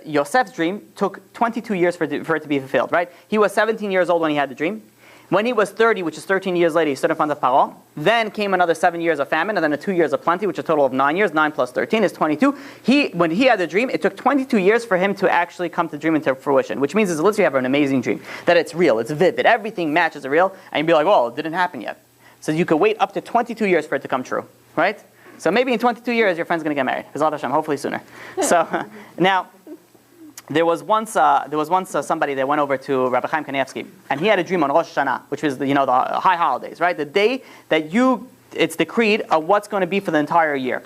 Yosef's dream took 22 years for it to be fulfilled, right? He was 17 years old when he had the dream. When he was 30, which is 13 years later, he stood in front of Paro. Then came another 7 years of famine, and then 2 years of plenty, which is a total of 9 years. 9 plus 13 is 22. When he had the dream, it took 22 years for him to actually come to dream into fruition, which means it's literally have an amazing dream, that it's real, it's vivid, everything matches the real, and you'd be like, well, it didn't happen yet. So you could wait up to 22 years for it to come true, right? So maybe in 22 years, your friend's going to get married. Bezrat Hashem, hopefully sooner. So now, there was once somebody that went over to Rabbi Chaim Kanievsky, and he had a dream on Rosh Hashanah, which was the high holidays, right? The day that it's decreed of what's going to be for the entire year.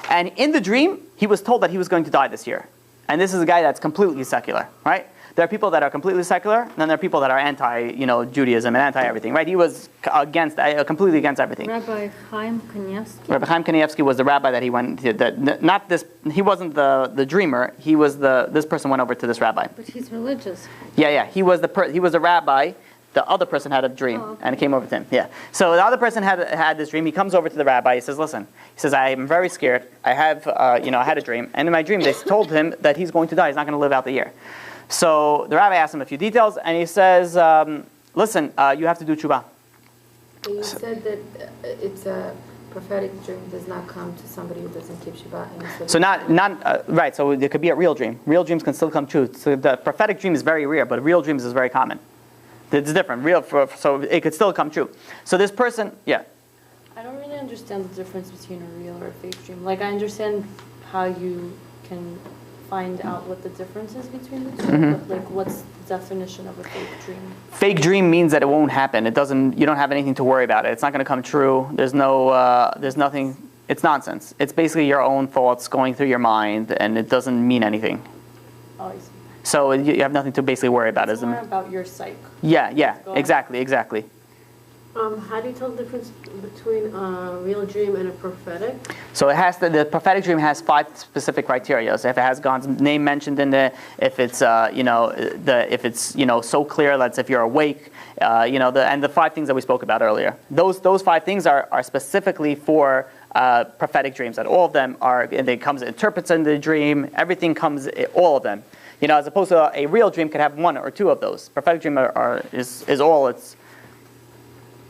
And in the dream, he was told that he was going to die this year. And this is a guy that's completely secular, right? There are people that are completely secular, and then there are people that are anti-Judaism and anti-everything, right? He was completely against everything. Rabbi Chaim Kanievsky? Rabbi Chaim Kanievsky was the rabbi that he went to. He wasn't the dreamer. He was this person went over to this rabbi. But he's religious. Yeah. He was the rabbi. The other person had a dream, and it came over to him. Yeah. So the other person had this dream. He comes over to the rabbi. He says, "Listen," he says, "I am very scared. I have, I had a dream, and in my dream they told him that he's going to die. He's not going to live out the year." So the rabbi asked him a few details, and he says, "Listen, you have to do tshuva." You said that it's a prophetic dream does not come to somebody who doesn't keep Shabbat. So right. So it could be a real dream. Real dreams can still come true. So the prophetic dream is very rare, but real dreams is very common. It's different. So it could still come true. So this person, yeah. I don't really understand the difference between a real or a fake dream. Like, I understand how you can find out what the difference is between the two, but like, what's the definition of a fake dream? Fake dream means that it won't happen. You don't have anything to worry about it. It's not going to come true. There's nothing. It's nonsense. It's basically your own thoughts going through your mind, and it doesn't mean anything. Oh, I see. So you have nothing to basically worry about. It's more about your psyche. Yeah, exactly. How do you tell the difference between a real dream and a prophetic? So the prophetic dream has 5 specific criteria. So if it has God's name mentioned in it, if it's so clear that if you're awake, and the 5 things that we spoke about earlier. Those 5 things are specifically for prophetic dreams. That all of them are. It interprets in the dream. Everything comes. All of them. As opposed to a real dream could have 1 or 2 of those. Prophetic dream is all. It's.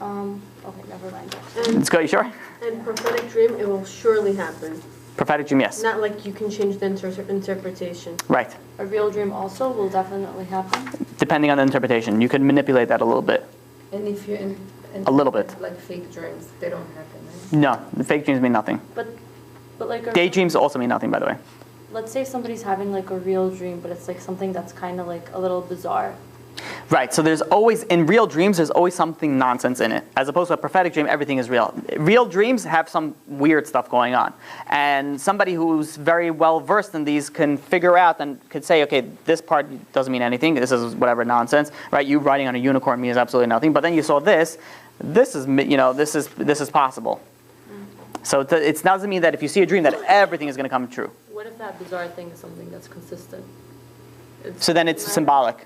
Okay, never mind. Let's go. You sure? And prophetic dream, it will surely happen. Prophetic dream, yes. Not like you can change the interpretation. Right. A real dream also will definitely happen. Depending on the interpretation, you can manipulate that a little bit. And if you're in a little bit, like fake dreams, they don't happen, right? No, the fake dreams mean nothing. But like daydreams also mean nothing, by the way. Let's say somebody's having like a real dream, but it's like something that's kind of like a little bizarre. Right, so in real dreams, there's always something nonsense in it. As opposed to a prophetic dream, everything is real. Real dreams have some weird stuff going on. And somebody who's very well versed in these can figure out and could say, okay, this part doesn't mean anything, this is whatever nonsense, right? You riding on a unicorn means absolutely nothing, but then you saw this is possible. So it doesn't mean that if you see a dream that everything is going to come true. What if that bizarre thing is something that's consistent? So then it's symbolic.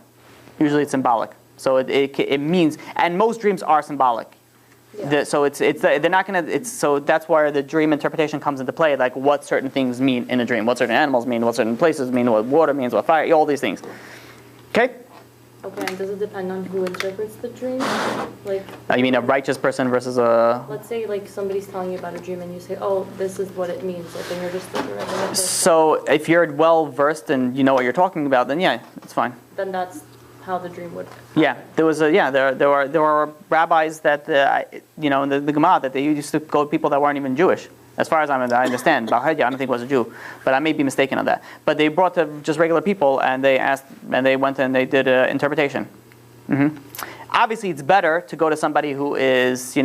Usually it's symbolic. So it means, and most dreams are symbolic. Yeah. So they're not gonna. So that's where the dream interpretation comes into play. Like what certain things mean in a dream, what certain animals mean, what certain places mean, what water means, what fire, all these things. Okay. Okay, and does it depend on who interprets the dream? Like. You mean a righteous person versus a? Let's say like somebody's telling you about a dream and you say, "Oh, this is what it means," like, and you're just like a regular person. So if you're well versed and you know what you're talking about, then yeah, it's fine. Then that's how the dream would happen. Yeah, there were rabbis that in the Gemara that they used to go to people that weren't even Jewish. As far as I understand, Bahadya, I don't think was a Jew, but I may be mistaken on that. But they brought just regular people and they asked, and they went and they did an interpretation. Obviously, it's better to go to somebody who is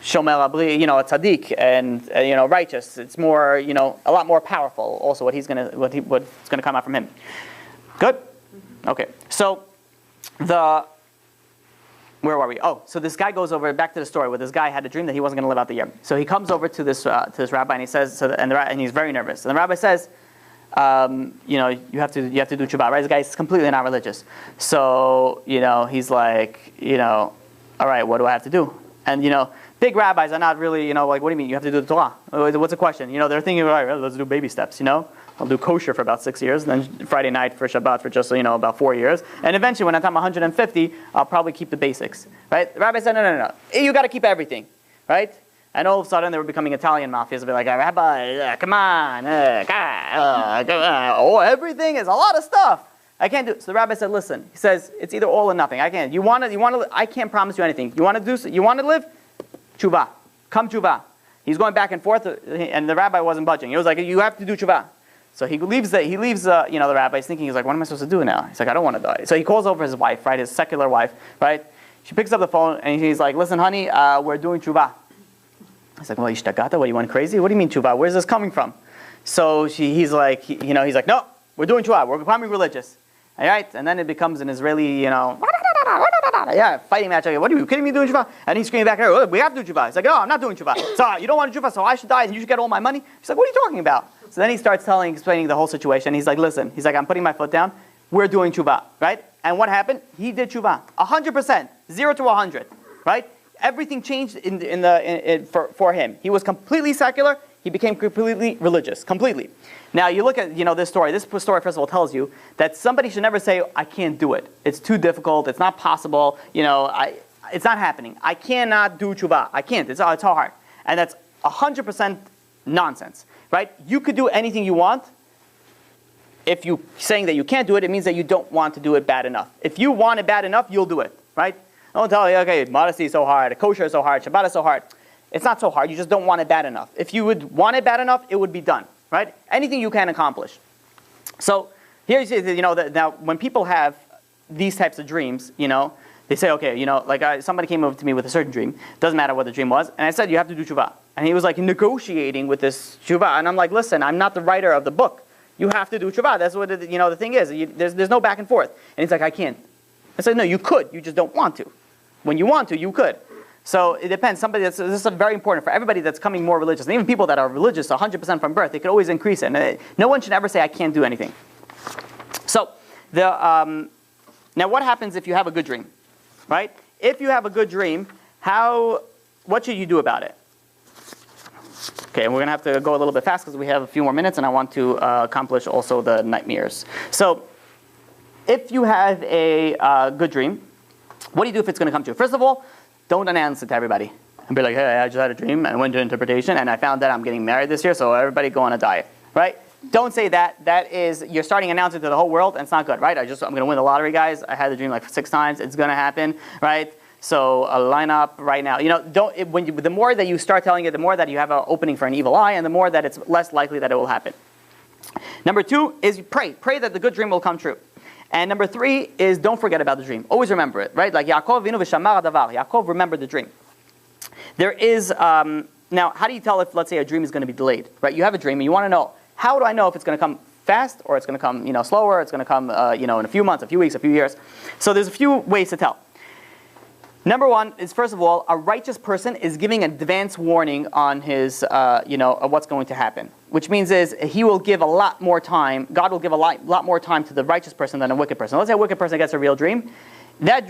shomer abri, a tzaddik, and righteous. It's more, a lot more powerful. Also, what's gonna come out from him. Good. Okay. So where were we? Oh, so this guy goes over back to the story where this guy had a dream that he wasn't going to live out the year. So he comes over to this rabbi and he says, and he's very nervous. And the rabbi says, you have to do tshuva. Right? This guy is completely not religious. So he's like, all right, what do I have to do? And big rabbis are not really, like, what do you mean? You have to do the Torah. What's the question? They're thinking, all right, let's do baby steps. I'll do kosher for about 6 years, and then Friday night for Shabbat for just about 4 years, and eventually when I'm 150, I'll probably keep the basics, right? The rabbi said, no, you got to keep everything, right? And all of a sudden they were becoming Italian mafias. They'd be like, Rabbi, come on, everything is a lot of stuff. I can't do it. So the rabbi said, listen. He says it's either all or nothing. I can't. You want to. I can't promise you anything. You want to do. You want to live? Tshuva. Come tshuva. He's going back and forth, and the rabbi wasn't budging. He was like, you have to do tshuva. So he leaves the rabbi. He's thinking, he's like, what am I supposed to do now? He's like, I don't want to die. So he calls over his wife, right, his secular wife, right? She picks up the phone and he's like, listen, honey, we're doing tshuva. He's like, well, ishtagata, what, you went crazy? What do you mean tshuva? Where's this coming from? So he's like, no, we're doing tshuva. We're becoming religious. All right? And then it becomes an Israeli, fighting match. Like, what are you kidding me doing tshuva? And he's screaming back, hey, we have to do tshuva. He's like, no, I'm not doing tshuva. So you don't want to tshuva, so I should die and you should get all my money? He's like, what are you talking about? So then he starts explaining the whole situation. He's like, listen, I'm putting my foot down. We're doing tshuva, right? And what happened? He did tshuva. 100%, 0 to 100, right? Everything changed for him. He was completely secular. He became completely religious, completely. Now you look at this story. This story, first of all, tells you that somebody should never say, I can't do it. It's too difficult. It's not possible. It's not happening. I cannot do tshuva. I can't. It's hard. And that's 100% nonsense. Right? You could do anything you want. If you're saying that you can't do it, it means that you don't want to do it bad enough. If you want it bad enough, you'll do it. Right? Don't tell you, okay, modesty is so hard, kosher is so hard, Shabbat is so hard. It's not so hard. You just don't want it bad enough. If you would want it bad enough, it would be done. Right? Anything you can accomplish. So here you see, now when people have these types of dreams, they say, okay, somebody came over to me with a certain dream. Doesn't matter what the dream was. And I said, you have to do tshuva. And he was like negotiating with this tshuva. And I'm like, listen, I'm not the writer of the book. You have to do tshuva. That's what the thing is. There's no back and forth. And he's like, I can't. I said, no, you could. You just don't want to. When you want to, you could. So it depends. This is very important for everybody that's coming more religious. And even people that are religious 100% from birth, they could always increase it. And no one should ever say, I can't do anything. So now what happens if you have a good dream? Right? If you have a good dream, what should you do about it? Okay, and we're going to have to go a little bit fast because we have a few more minutes and I want to accomplish also the nightmares. So if you have a good dream, what do you do if it's going to come true? First of all, don't announce it to everybody. And be like, hey, I just had a dream and went to interpretation and I found that I'm getting married this year, so everybody go on a diet. Right? Don't say that. That is, you're starting announcing to the whole world and it's not good. Right? I'm going to win the lottery, guys. I had the dream like 6 times. It's going to happen. Right? So line up right now. The more that you start telling it, the more that you have an opening for an evil eye, and the more that it's less likely that it will happen. Number 2 is pray. Pray that the good dream will come true. And number 3 is don't forget about the dream. Always remember it, right? Like Yaakov Avinu v'shamar hadavar. Yaakov remembered the dream. There is now. How do you tell if, let's say, a dream is going to be delayed? Right? You have a dream and you want to know, how do I know if it's going to come fast or it's going to come slower? It's going to come in a few months, a few weeks, a few years. So there's a few ways to tell. Number 1 is, first of all, a righteous person is giving an advance warning on his, of what's going to happen. Which means he will give a lot more time, God will give a lot more time to the righteous person than a wicked person. Let's say a wicked person gets a real dream. That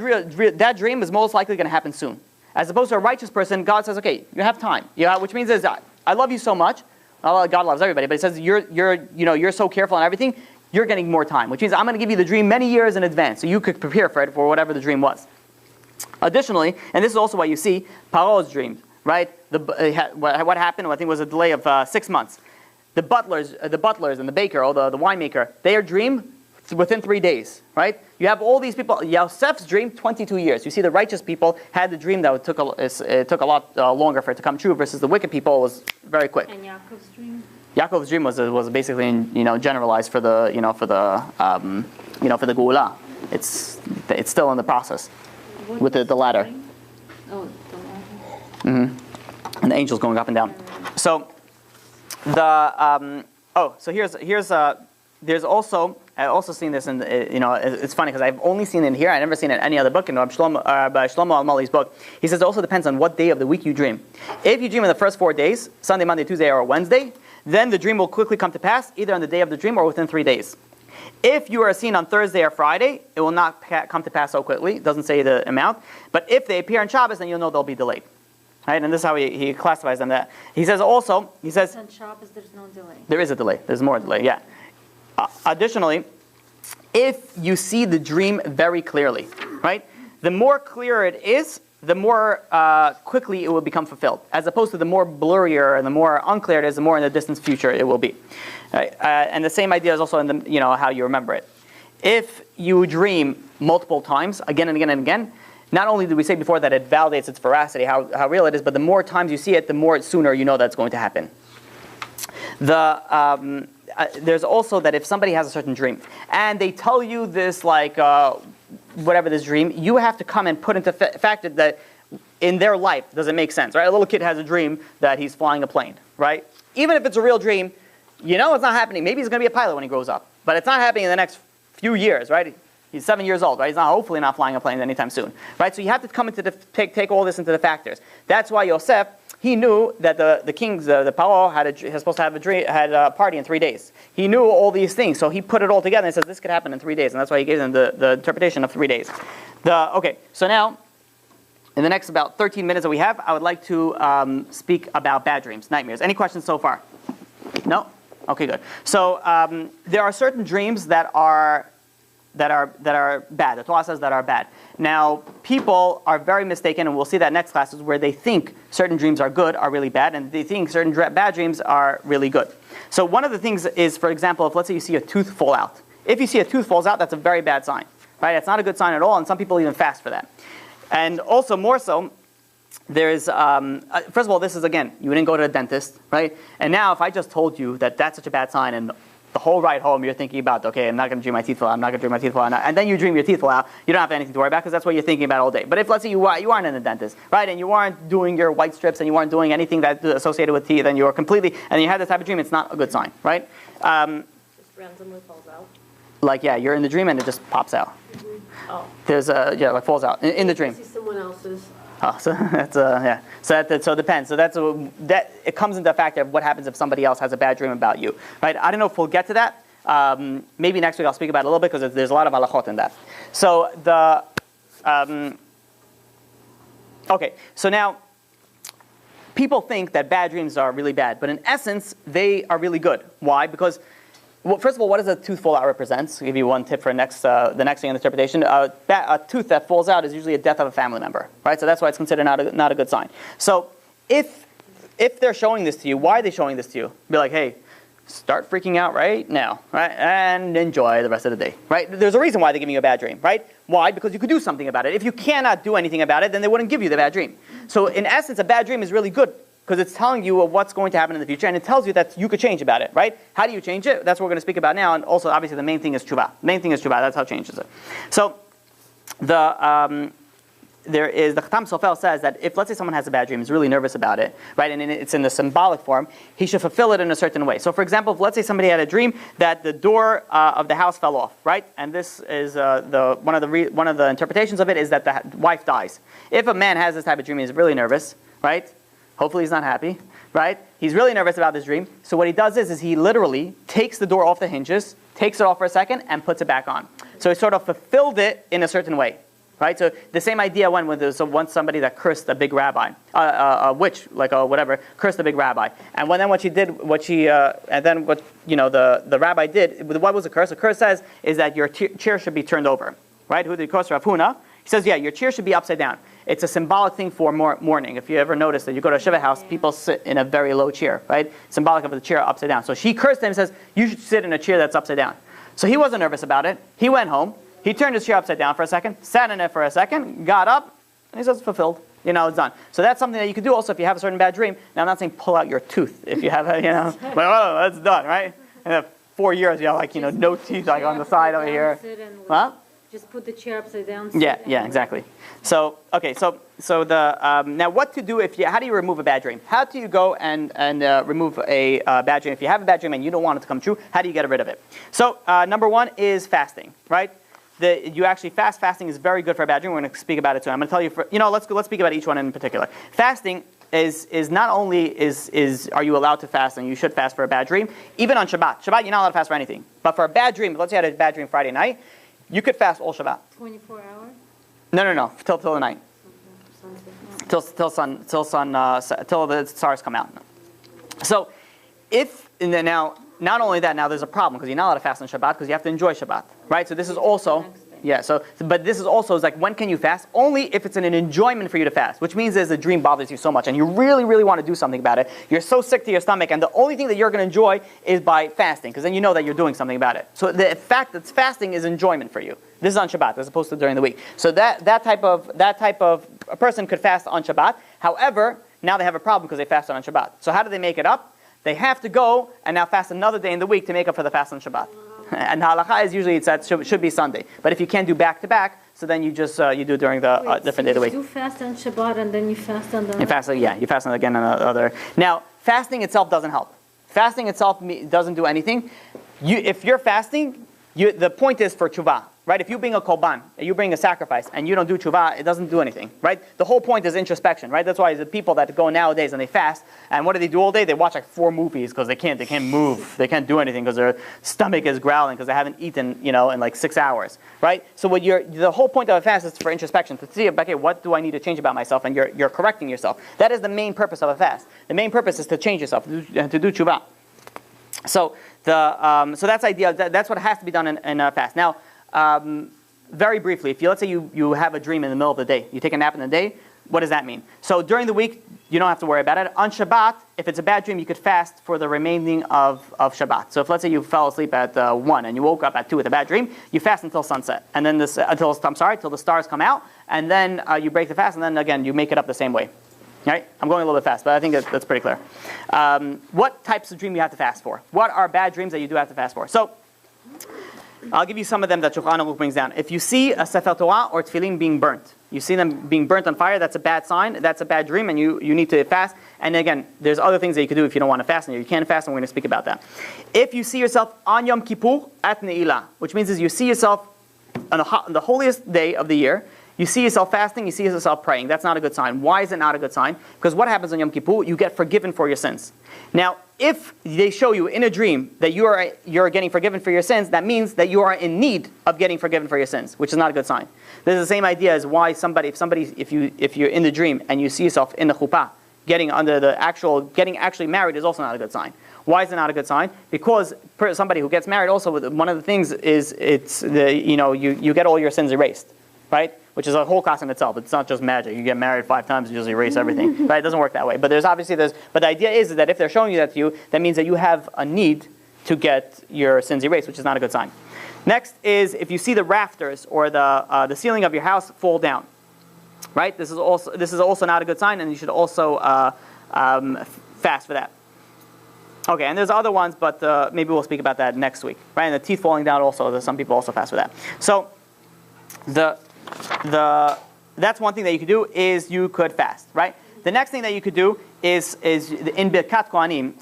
dream is most likely going to happen soon. As opposed to a righteous person, God says, okay, you have time. Which means I love you so much. God loves everybody, but he says you're so careful and everything, you're getting more time. Which means I'm going to give you the dream many years in advance, so you could prepare for it for whatever the dream was. Additionally, and this is also why you see Paro's dreams, right? What happened? I think it was a delay of 6 months. The butlers and the baker, or the winemaker, their dream within 3 days, right? You have all these people. Yosef's dream, 22 years. You see, the righteous people had the dream that it took a lot longer for it to come true, versus the wicked people was very quick. And Yaakov's dream? Yaakov's dream was basically generalized for the Geula. It's still in the process. With the ladder. Oh, the ladder. Mm-hmm. and the angels going up and down. So the so there's also I also seen this in it's funny because I've only seen it here. I've never seen it in any other book. In Shlomo Al-Mali's book, he says it also depends on what day of the week you dream. If you dream in the first 4 days, Sunday, Monday, Tuesday, or Wednesday, then the dream will quickly come to pass, either on the day of the dream or within 3 days. If you are seen on Thursday or Friday, it will not come to pass so quickly. It doesn't say the amount. But if they appear on Shabbos, then you'll know they'll be delayed. Right? And this is how he classifies them. That he says also, on Shabbos there's no delay. There is a delay. There's more delay, yeah. Additionally, if you see the dream very clearly, right? The more clear it is, the more quickly it will become fulfilled. As opposed to the more blurrier and the more unclear it is, the more in the distant future it will be. Right? And the same idea is also in the how you remember it. If you dream multiple times, again and again and again, not only did we say before that it validates its veracity, how real it is, but the more times you see it, the more sooner you know that's going to happen. There's also that if somebody has a certain dream and they tell you this whatever this dream, you have to come and put into factor that in their life does it make sense, right? A little kid has a dream that he's flying a plane, right? Even if it's a real dream, it's not happening. Maybe he's going to be a pilot when he grows up, but it's not happening in the next few years, right? He's 7 years old, right? He's hopefully not flying a plane anytime soon, right? So you have to come into take all this into the factors. That's why Yosef, he knew that the kings, the Paro, was supposed to have a party in 3 days. He knew all these things, so he put it all together and says this could happen in 3 days, and that's why he gave them the interpretation of 3 days. So now, in the next about 13 minutes that we have, I would like to speak about bad dreams, nightmares. Any questions so far? No? Okay, good. So there are certain dreams that are bad. The Torah says that are bad. Now, people are very mistaken, and we'll see that next classes, where they think certain dreams are good, are really bad, and they think certain bad dreams are really good. So one of the things is, for example, if let's say you see a tooth fall out. If you see a tooth falls out, that's a very bad sign, right? It's not a good sign at all, and some people even fast for that. And also, more so, there's, first of all, this is, again, you didn't go to a dentist, right? And now, if I just told you that that's such a bad sign, and the whole ride home, you're thinking about, okay, I'm not going to dream my teeth fall out, I'm not going to dream my teeth fall out, and then you dream your teeth fall out, you don't have anything to worry about because that's what you're thinking about all day. But if, let's say, you aren't in a dentist, right, and you aren't doing your white strips, and you aren't doing anything that's associated with teeth, and you have this type of dream, it's not a good sign, right? Just randomly falls out. You're in the dream and it just pops out. Mm-hmm. Oh. There's it falls out in the dream. See someone else's. Oh, so that's yeah. So it depends. So that it comes into a factor of what happens if somebody else has a bad dream about you, right? I don't know if we'll get to that. Maybe next week I'll speak about it a little bit because there's a lot of halachot in that. So okay. So now people think that bad dreams are really bad, but in essence they are really good. Why? Because first of all, what does a tooth fall out represent? I'll give you one tip for the next thing in the interpretation. A tooth that falls out is usually a death of a family member, right? So that's why it's considered not a good sign. So if they're showing this to you, why are they showing this to you? Be like, hey, start freaking out right now, right? And enjoy the rest of the day, right? There's a reason why they're giving you a bad dream, right? Why? Because you could do something about it. If you cannot do anything about it, then they wouldn't give you the bad dream. So in essence, a bad dream is really good, because it's telling you what's going to happen in the future, and it tells you that you could change about it, right? How do you change it? That's what we're going to speak about now, and also, obviously, the main thing is tshuva. The main thing is tshuva. That's how it changes it. So, the Chatam Sofer says that if, let's say, someone has a bad dream, is really nervous about it, right, and it's in the symbolic form, he should fulfill it in a certain way. So, for example, if, let's say, somebody had a dream that the door of the house fell off, right, and this is one of the interpretations of it is that the wife dies. If a man has this type of dream, he's really nervous, right? Hopefully he's not happy, right? He's really nervous about this dream. So what he does is he literally takes the door off the hinges, takes it off for a second, and puts it back on. So he sort of fulfilled it in a certain way, right? So the same idea when there was once somebody that cursed a big rabbi, a witch, cursed a big rabbi. And the rabbi did, what was the curse? The curse says is that your chair should be turned over, right? Who did the curse? Rav Huna. He says, yeah, your chair should be upside down. It's a symbolic thing for mourning. If you ever notice that you go to a Shiva house, people sit in a very low chair, right? Symbolic of the chair upside down. So she cursed him and says, you should sit in a chair that's upside down. So he wasn't nervous about it. He went home. He turned his chair upside down for a second, sat in it for a second, got up, and he says, fulfilled. It's done. So that's something that you can do also if you have a certain bad dream. Now, I'm not saying pull out your tooth if you have but that's done, right? And 4 years, you have no teeth on the side over here. Huh? Just put the chair upside down. Yeah, exactly. So, okay, so the now what to do how do you remove a bad dream? How do you go and remove a bad dream? If you have a bad dream and you don't want it to come true, how do you get rid of it? So, number one is fasting, right? You actually fast. Fasting is very good for a bad dream. We're going to speak about it too. I'm going to tell you, let's speak about each one in particular. Fasting is not only are you allowed to fast, and you should fast for a bad dream, even on Shabbat. Shabbat, you're not allowed to fast for anything. But for a bad dream, let's say you had a bad dream Friday night, you could fast all Shabbat. 24 hours? No. Till the night. Till the stars come out. So, now, not only that, now there's a problem because you're not allowed to fast on Shabbat because you have to enjoy Shabbat, right? So this is also, but this is also like, when can you fast? Only if it's an enjoyment for you to fast, which means the dream bothers you so much and you really, really want to do something about it. You're so sick to your stomach, and the only thing that you're going to enjoy is by fasting, because then you know that you're doing something about it. So the fact that fasting is enjoyment for you. This is on Shabbat as opposed to during the week. So that type of a person could fast on Shabbat. However, now they have a problem because they fasted on Shabbat. So how do they make it up? They have to go and now fast another day in the week to make up for the fast on Shabbat. And halacha is usually should be Sunday. But if you can't do back to back, so then you just you do during the different day of the week. You fast on Shabbat and then you fast on the. You fast again on the other. Now, fasting itself doesn't help. Fasting itself doesn't do anything. If you're fasting, the point is for tshuva, right? If you bring a korban, you bring a sacrifice, and you don't do tshuva, it doesn't do anything, right? The whole point is introspection, right? That's why the people that go nowadays and they fast, and what do they do all day? They watch like 4 movies because they can't move, they can't do anything because their stomach is growling because they haven't eaten, in like 6 hours, right? So the whole point of a fast is for introspection, to see, okay, what do I need to change about myself? And you're correcting yourself. That is the main purpose of a fast. The main purpose is to change yourself, to do tshuva. So so that's ideal. That's what has to be done in a fast. Now, very briefly, let's say you have a dream in the middle of the day, you take a nap in the day. What does that mean? So during the week, you don't have to worry about it. On Shabbat, if it's a bad dream, you could fast for the remaining of Shabbat. So if let's say you fell asleep at 1 and you woke up at 2 with a bad dream, you fast until sunset, and then till the stars come out, and then you break the fast, and then again you make it up the same way. Right? I'm going a little bit fast, but I think that's pretty clear. What types of dream you have to fast for? What are bad dreams that you do have to fast for? So, I'll give you some of them that Juhuro brings down. If you see a Sefer Torah or Tefillin being burnt, you see them being burnt on fire, that's a bad sign, that's a bad dream, and you need to fast. And again, there's other things that you can do if you don't want to fast, and you can fast, and we're going to speak about that. If you see yourself on Yom Kippur at Ne'ilah, which means is you see yourself on the holiest day of the year, you see yourself fasting, you see yourself praying. That's not a good sign. Why is it not a good sign? Because what happens on Yom Kippur? You get forgiven for your sins. Now, if they show you in a dream that you're getting forgiven for your sins, that means that you are in need of getting forgiven for your sins, which is not a good sign. This is the same idea as why if you're in the dream and you see yourself in the chuppah, getting actually married is also not a good sign. Why is it not a good sign? Because somebody who gets married also, one of the things is you get all your sins erased, right? Which is a whole class in itself. It's not just magic. You get married 5 times, you just erase everything. Right? It doesn't work that way. But but the idea is that if they're showing you that to you, that means that you have a need to get your sins erased, which is not a good sign. Next is if you see the rafters or the ceiling of your house fall down. Right? This is also not a good sign, and you should also fast for that. Okay, and there's other ones, but maybe we'll speak about that next week. Right? And the teeth falling down also, some people also fast for that. So that's one thing that you could do is you could fast, right? The next thing that you could do is in Birkat Kohanim,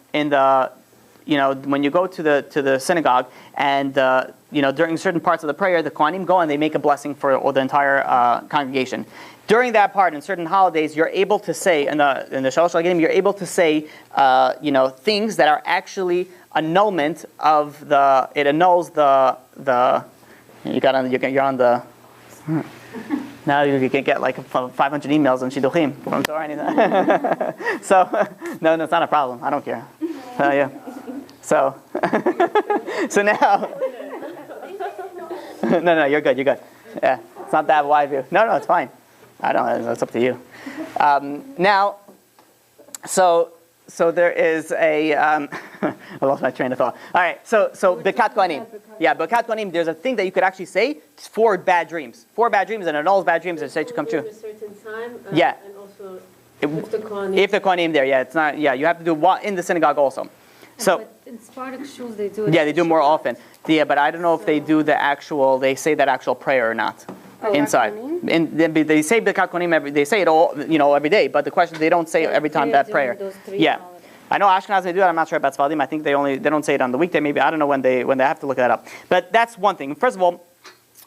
when you go to the synagogue and during certain parts of the prayer, the Kohanim go and they make a blessing for the entire congregation. During that part, in certain holidays, you're able to say in the Shalosh Hagidim, you're able to say things that are actually annulment of it annuls the you're on the. Now you can get like 500 emails on Shidduchim from Torah or anything. So, no, it's not a problem. I don't care. Yeah. So, so now, no, you're good. Yeah, it's not that wide view. No, it's fine. I don't know. It's up to you. Now, so there is a. I lost my train of thought. All right, so Birkat Kohanim. Yeah, Birkat Kohanim. There's a thing that you could actually say for bad dreams. For bad dreams, and annuls bad dreams and say to come true. At a certain time. Yeah. And also if the Kohanim. If the Kohanim there, yeah, it's not. Yeah, you have to do in the synagogue also. So. But in Spartak schools, they do it. Yeah, they do more often. Yeah, but I don't know if they do the actual. They say that actual prayer or not inside. They say Birkat Kohanim they say it all, every day. But the question, they don't say it every time that prayer. Yeah, I know Ashkenaz they do it. I'm not sure about Sfaradim. I think they don't say it on the weekday. Maybe I don't know when they have to look that up. But that's one thing. First of all,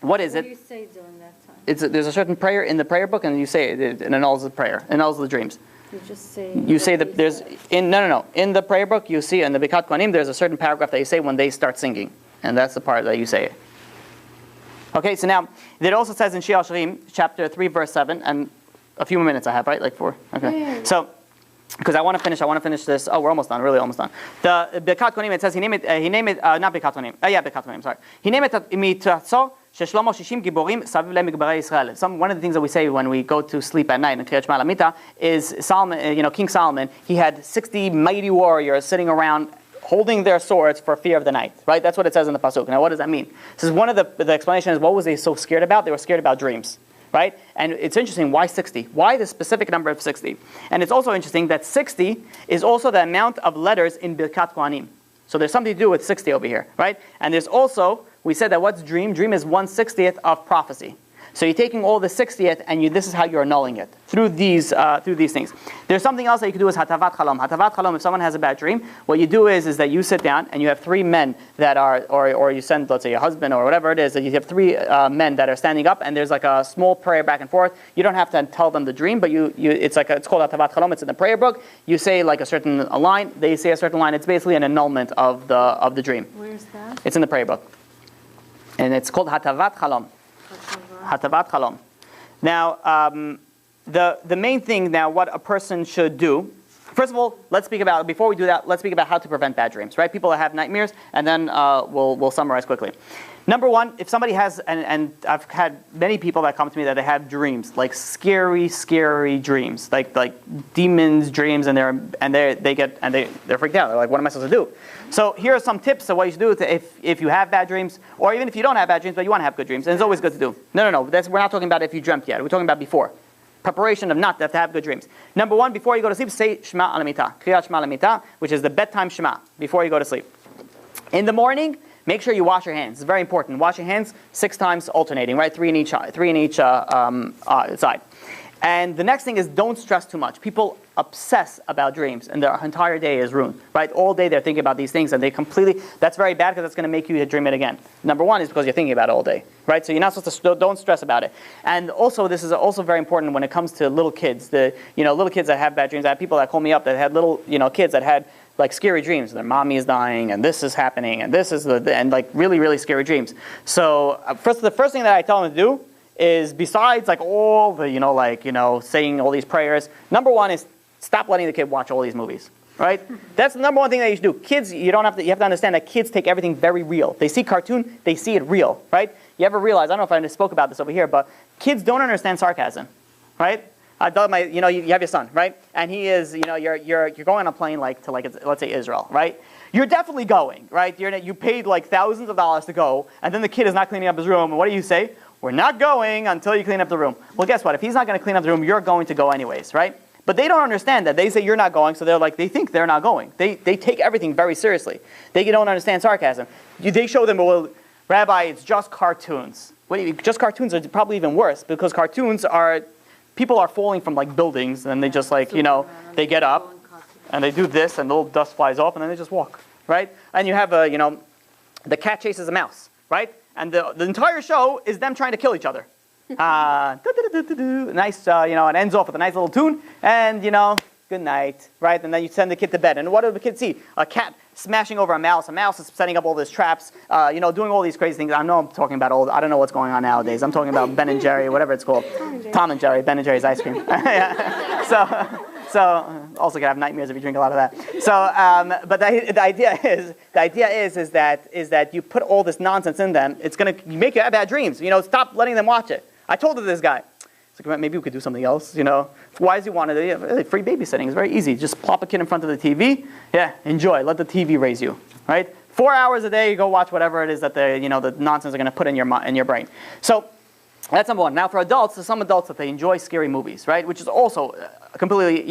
what is it? What do you say during that time? There's a certain prayer in the prayer book, and you say it. It annuls the prayer, annuls the dreams. You just say. You say that there's in the prayer book you see in the Birkat Kohanim there's a certain paragraph that you say when they start singing, and that's the part that you say it. Okay, so now it also says in Shir Shirim chapter 3 verse 7, and a few more minutes I have, right? Like 4. Okay, Yeah. So because I want to finish this. Oh, we're almost done. Really, almost done. The Birkat Kohanim, it says he named it not Birkat Kohanim. Birkat Kohanim. Sorry, he named it mitzatzor. One of the things that we say when we go to sleep at night in Kriyat Shema Lamita is Solomon, King Solomon, he had 60 mighty warriors sitting around holding their swords for fear of the night, right? That's what it says in the pasuk. Now, what does that mean? It says one of the explanation is what was they so scared about? They were scared about dreams, right? And it's interesting, why 60? Why the specific number of 60? And it's also interesting that 60 is also the amount of letters in Birkat Kohanim. So there's something to do with 60 over here, right? And there's also, we said that what's dream? Dream is 1/60th of prophecy. So you're taking all the 60th, and this is how you're annulling it through these things. There's something else that you can do is hatavat chalom. Hatavat chalom. If someone has a bad dream, what you do is that you sit down and you have 3 men that are, or you send, let's say, your husband or whatever it is, that you have 3 men that are standing up, and there's like a small prayer back and forth. You don't have to tell them the dream, but it's called hatavat chalom. It's in the prayer book. You say like a certain line, they say a certain line. It's basically an annulment of the dream. Where's that? It's in the prayer book, and it's called hatavat chalom. Hatavat chalom. Now, the main thing now, what a person should do. First of all, before we do that, let's speak about how to prevent bad dreams, right? People that have nightmares, and then we'll summarize quickly. Number one, if somebody has, and I've had many people that come to me that they have dreams, like scary, scary dreams, like demons dreams, and they're freaked out. They're like, what am I supposed to do? So here are some tips of what you should do if you have bad dreams, or even if you don't have bad dreams, but you want to have good dreams. And it's always good to do. No. We're not talking about if you dreamt yet. We're talking about before. Preparation of not to have good dreams. Number one, before you go to sleep, say Shema al Mita, Kriyat Shema al Mita, which is the bedtime Shema, before you go to sleep. In the morning, make sure you wash your hands. It's very important. Wash your hands 6 times alternating, right? 3 in each side. And the next thing is don't stress too much. People obsess about dreams, and their entire day is ruined, right? All day they're thinking about these things, and that's very bad because that's going to make you dream it again. Number one is because you're thinking about it all day, right? So you're not supposed to, don't stress about it. And also, this is also very important when it comes to little kids. Little kids that have bad dreams. I have people that call me up that had little, kids that had like scary dreams. Their mommy is dying, and this is happening, and this is and like really, really scary dreams. So the first thing that I tell them to do is, besides like all the saying all these prayers, number one is stop letting the kid watch all these movies, right? That's the number one thing that you should do. Kids, you have to understand that kids take everything very real. They see cartoon, they see it real, right? You ever realize, I don't know if I spoke about this over here, but kids don't understand sarcasm, right? I thought you have your son, right? And he is, you're going on a plane to let's say Israel, right? You're definitely going, right? You paid like thousands of dollars to go, and then the kid is not cleaning up his room, and what do you say? We're not going until you clean up the room. Well, guess what? If he's not going to clean up the room, you're going to go anyways, right? But they don't understand that. They say you're not going, so they think they're not going. They take everything very seriously. They don't understand sarcasm. They show them, well, Rabbi, it's just cartoons. Just cartoons are probably even worse, because cartoons are, people are falling from like buildings, and they just they get up, and they do this, and the little dust flies off, and then they just walk, right? And you have the cat chases a mouse, right? And the entire show is them trying to kill each other. Nice, it ends off with a nice little tune, and good night, right? And then you send the kid to bed. And what do the kids see? A cat smashing over a mouse. A mouse is setting up all these traps, doing all these crazy things. I know I'm talking about I don't know what's going on nowadays. I'm talking about Ben and Jerry, whatever it's called. Tom and Jerry, Ben and Jerry's ice cream. Yeah. So also can have nightmares if you drink a lot of that. So, but the idea is that you put all this nonsense in them. It's going to make you have bad dreams. Stop letting them watch it. I told this guy. It's like, maybe we could do something else. Why does he want to? Free babysitting is very easy. Just plop a kid in front of the TV. Yeah, enjoy. Let the TV raise you. Right? 4 hours a day, you go watch whatever it is that the nonsense are going to put in your brain. So. That's number one. Now for adults, there's some adults that they enjoy scary movies, right? Which is also completely,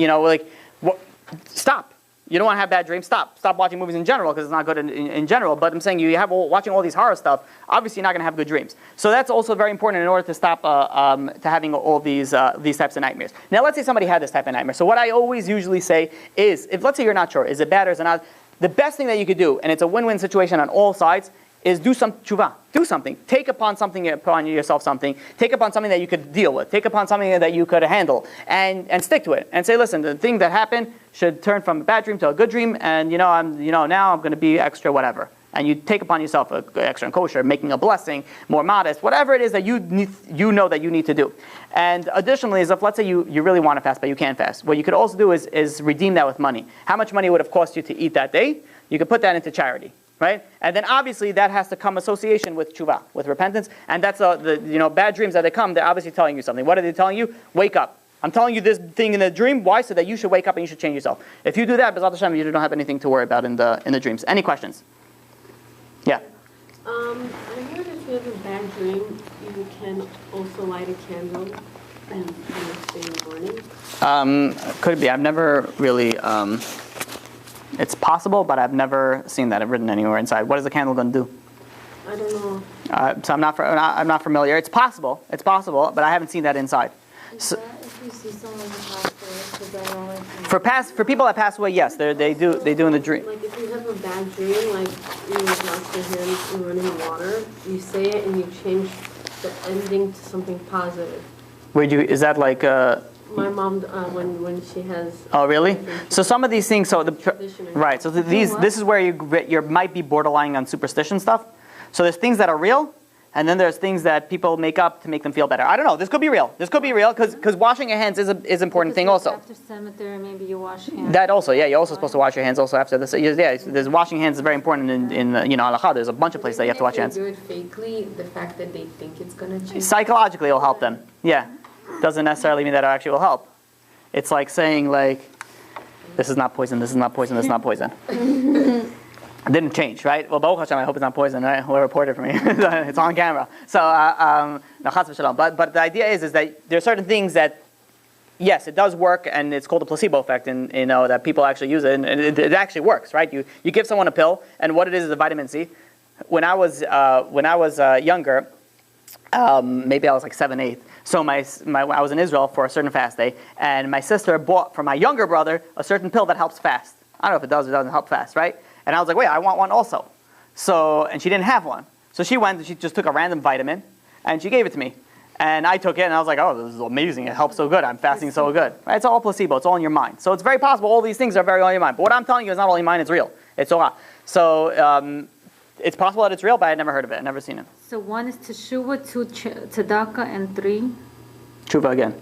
stop. You don't want to have bad dreams. Stop watching movies in general because it's not good in general. But I'm saying you have watching all these horror stuff. Obviously, you're not going to have good dreams. So that's also very important in order to stop to having all these types of nightmares. Now, let's say somebody had this type of nightmare. So what I always usually say is, if let's say you're not sure, is it bad or is it not? The best thing that you could do, and it's a win-win situation on all sides, is do some tshuva. Do something. Take upon yourself something. Take upon something that you could deal with. Take upon something that you could handle, and stick to it. And say, listen, the thing that happened should turn from a bad dream to a good dream. And now I'm going to be extra whatever. And you take upon yourself extra and kosher, making a blessing, more modest, whatever it is that you know that you need to do. And additionally, is if let's say you really want to fast, but you can't fast, what you could also do is redeem that with money. How much money would have cost you to eat that day? You could put that into charity. Right? And then obviously that has to come association with tshuva, with repentance. And that's the bad dreams that they come, they're obviously telling you something. What are they telling you? Wake up. I'm telling you this thing in the dream. Why? So that you should wake up and you should change yourself. If you do that, B'ezrat Hashem, you don't have anything to worry about in the dreams. Any questions? Yeah. I heard if you have a bad dream, you can also light a candle and the next day in the morning. Could be. I've never really. It's possible, but I've never seen that written anywhere inside. What is the candle going to do? I don't know. So I'm not familiar. It's possible, but I haven't seen that inside. So, If you see someone who passed away, for people that pass away, yes, they do in the dream. Like if you have a bad dream, like you wash your hands in running water, you say it and you change the ending to something positive. Is that like? My mom, when she has. Oh, really? So some of these things, right? So this is where you might be borderline on superstition stuff. So there's things that are real, and then there's things that people make up to make them feel better. I don't know. This could be real. Because washing your hands is an important thing also. After cemetery, maybe you wash hands. That also, yeah. You're also supposed to wash your hands also after this. Yeah, there's washing hands is very important in halakha. There's a bunch of places that you have to wash your hands. If they do it fakely, the fact that they think it's going to change. Psychologically, it'll help them. Yeah. Doesn't necessarily mean that it actually will help. It's like saying this is not poison, this is not poison, this is not poison. It didn't change, right? Well, Baruch Hashem, I hope it's not poison, right? Whoever reported for me. It's on camera. So, no, chas v'shalom. But the idea is that there are certain things that, yes, it does work, and it's called a placebo effect, and that people actually use it, and it actually works, right? You give someone a pill, and what it is a vitamin C. When I was younger, maybe I was like 7, 8. So I was in Israel for a certain fast day, and my sister bought for my younger brother a certain pill that helps fast. I don't know if it does or doesn't help fast, right? And I was like, wait, I want one also. And she didn't have one. So she went and she just took a random vitamin, and she gave it to me. And I took it, and I was like, oh, this is amazing. It helps so good. I'm fasting so good. Right? It's all placebo. It's all in your mind. So it's very possible all these things are very all in your mind. But what I'm telling you is not all in your mind. It's real. It's Torah. So it's possible that it's real, but I had never heard of it. I've never seen it. So 1 is teshuva, 2 tzedakah, and 3? Tshuva again.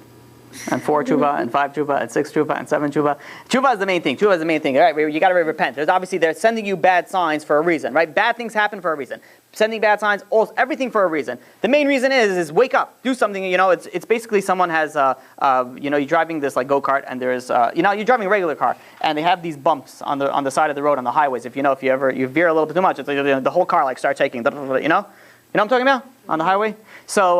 And 4 tshuva, and 5 tshuva, and 6 tshuva, and 7 tshuva. Tshuva is the main thing. Tshuva is the main thing. All right, you got to repent. They're sending you bad signs for a reason, right? Bad things happen for a reason. Sending bad signs, everything for a reason. The main reason is wake up, do something. It's basically someone has, you're driving this like go-kart, and there's, you're driving a regular car, and they have these bumps on the side of the road on the highways. If you veer a little bit too much, it's like the whole car like starts shaking. You know what I'm talking about on the highway? So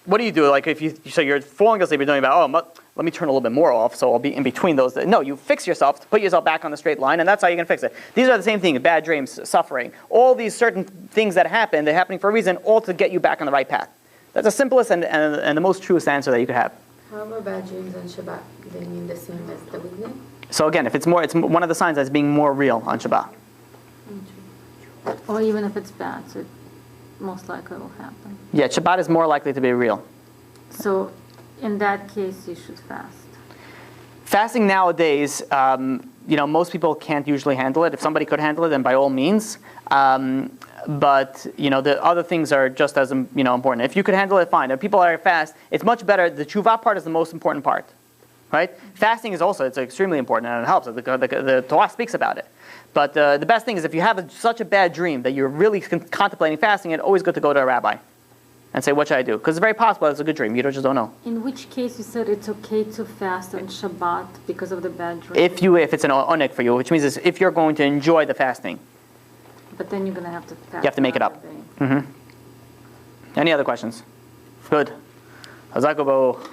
what do you do? Like you're falling asleep, you're doing let me turn a little bit more off, so I'll be in between those. No, you fix yourself to put yourself back on the straight line, and that's how you can fix it. These are the same thing: bad dreams, suffering, all these certain things that happen. They're happening for a reason, all to get you back on the right path. That's the simplest and the most truest answer that you could have. However, bad dreams on Shabbat, they mean the same as the weekday? So again, if it's one of the signs that's being more real on Shabbat. Or even if it's bad, so most likely will happen. Yeah, Shabbat is more likely to be real. So in that case, you should fast. Fasting nowadays, most people can't usually handle it. If somebody could handle it, then by all means. But the other things are just as important. If you could handle it, fine. If people are fast, it's much better. The tshuva part is the most important part, right? Fasting is also, it's extremely important, and it helps. The Torah speaks about it. But the best thing is if you have such a bad dream that you're really contemplating fasting, it's always good to go to a rabbi and say, what should I do? Because it's very possible it's a good dream. You just don't know. In which case you said it's okay to fast on Shabbat because of the bad dream? If it's an onik for you, which means if you're going to enjoy the fasting. But then you're going to have to fast. You have to make it up. Any other questions? Good. Hazak Baruch.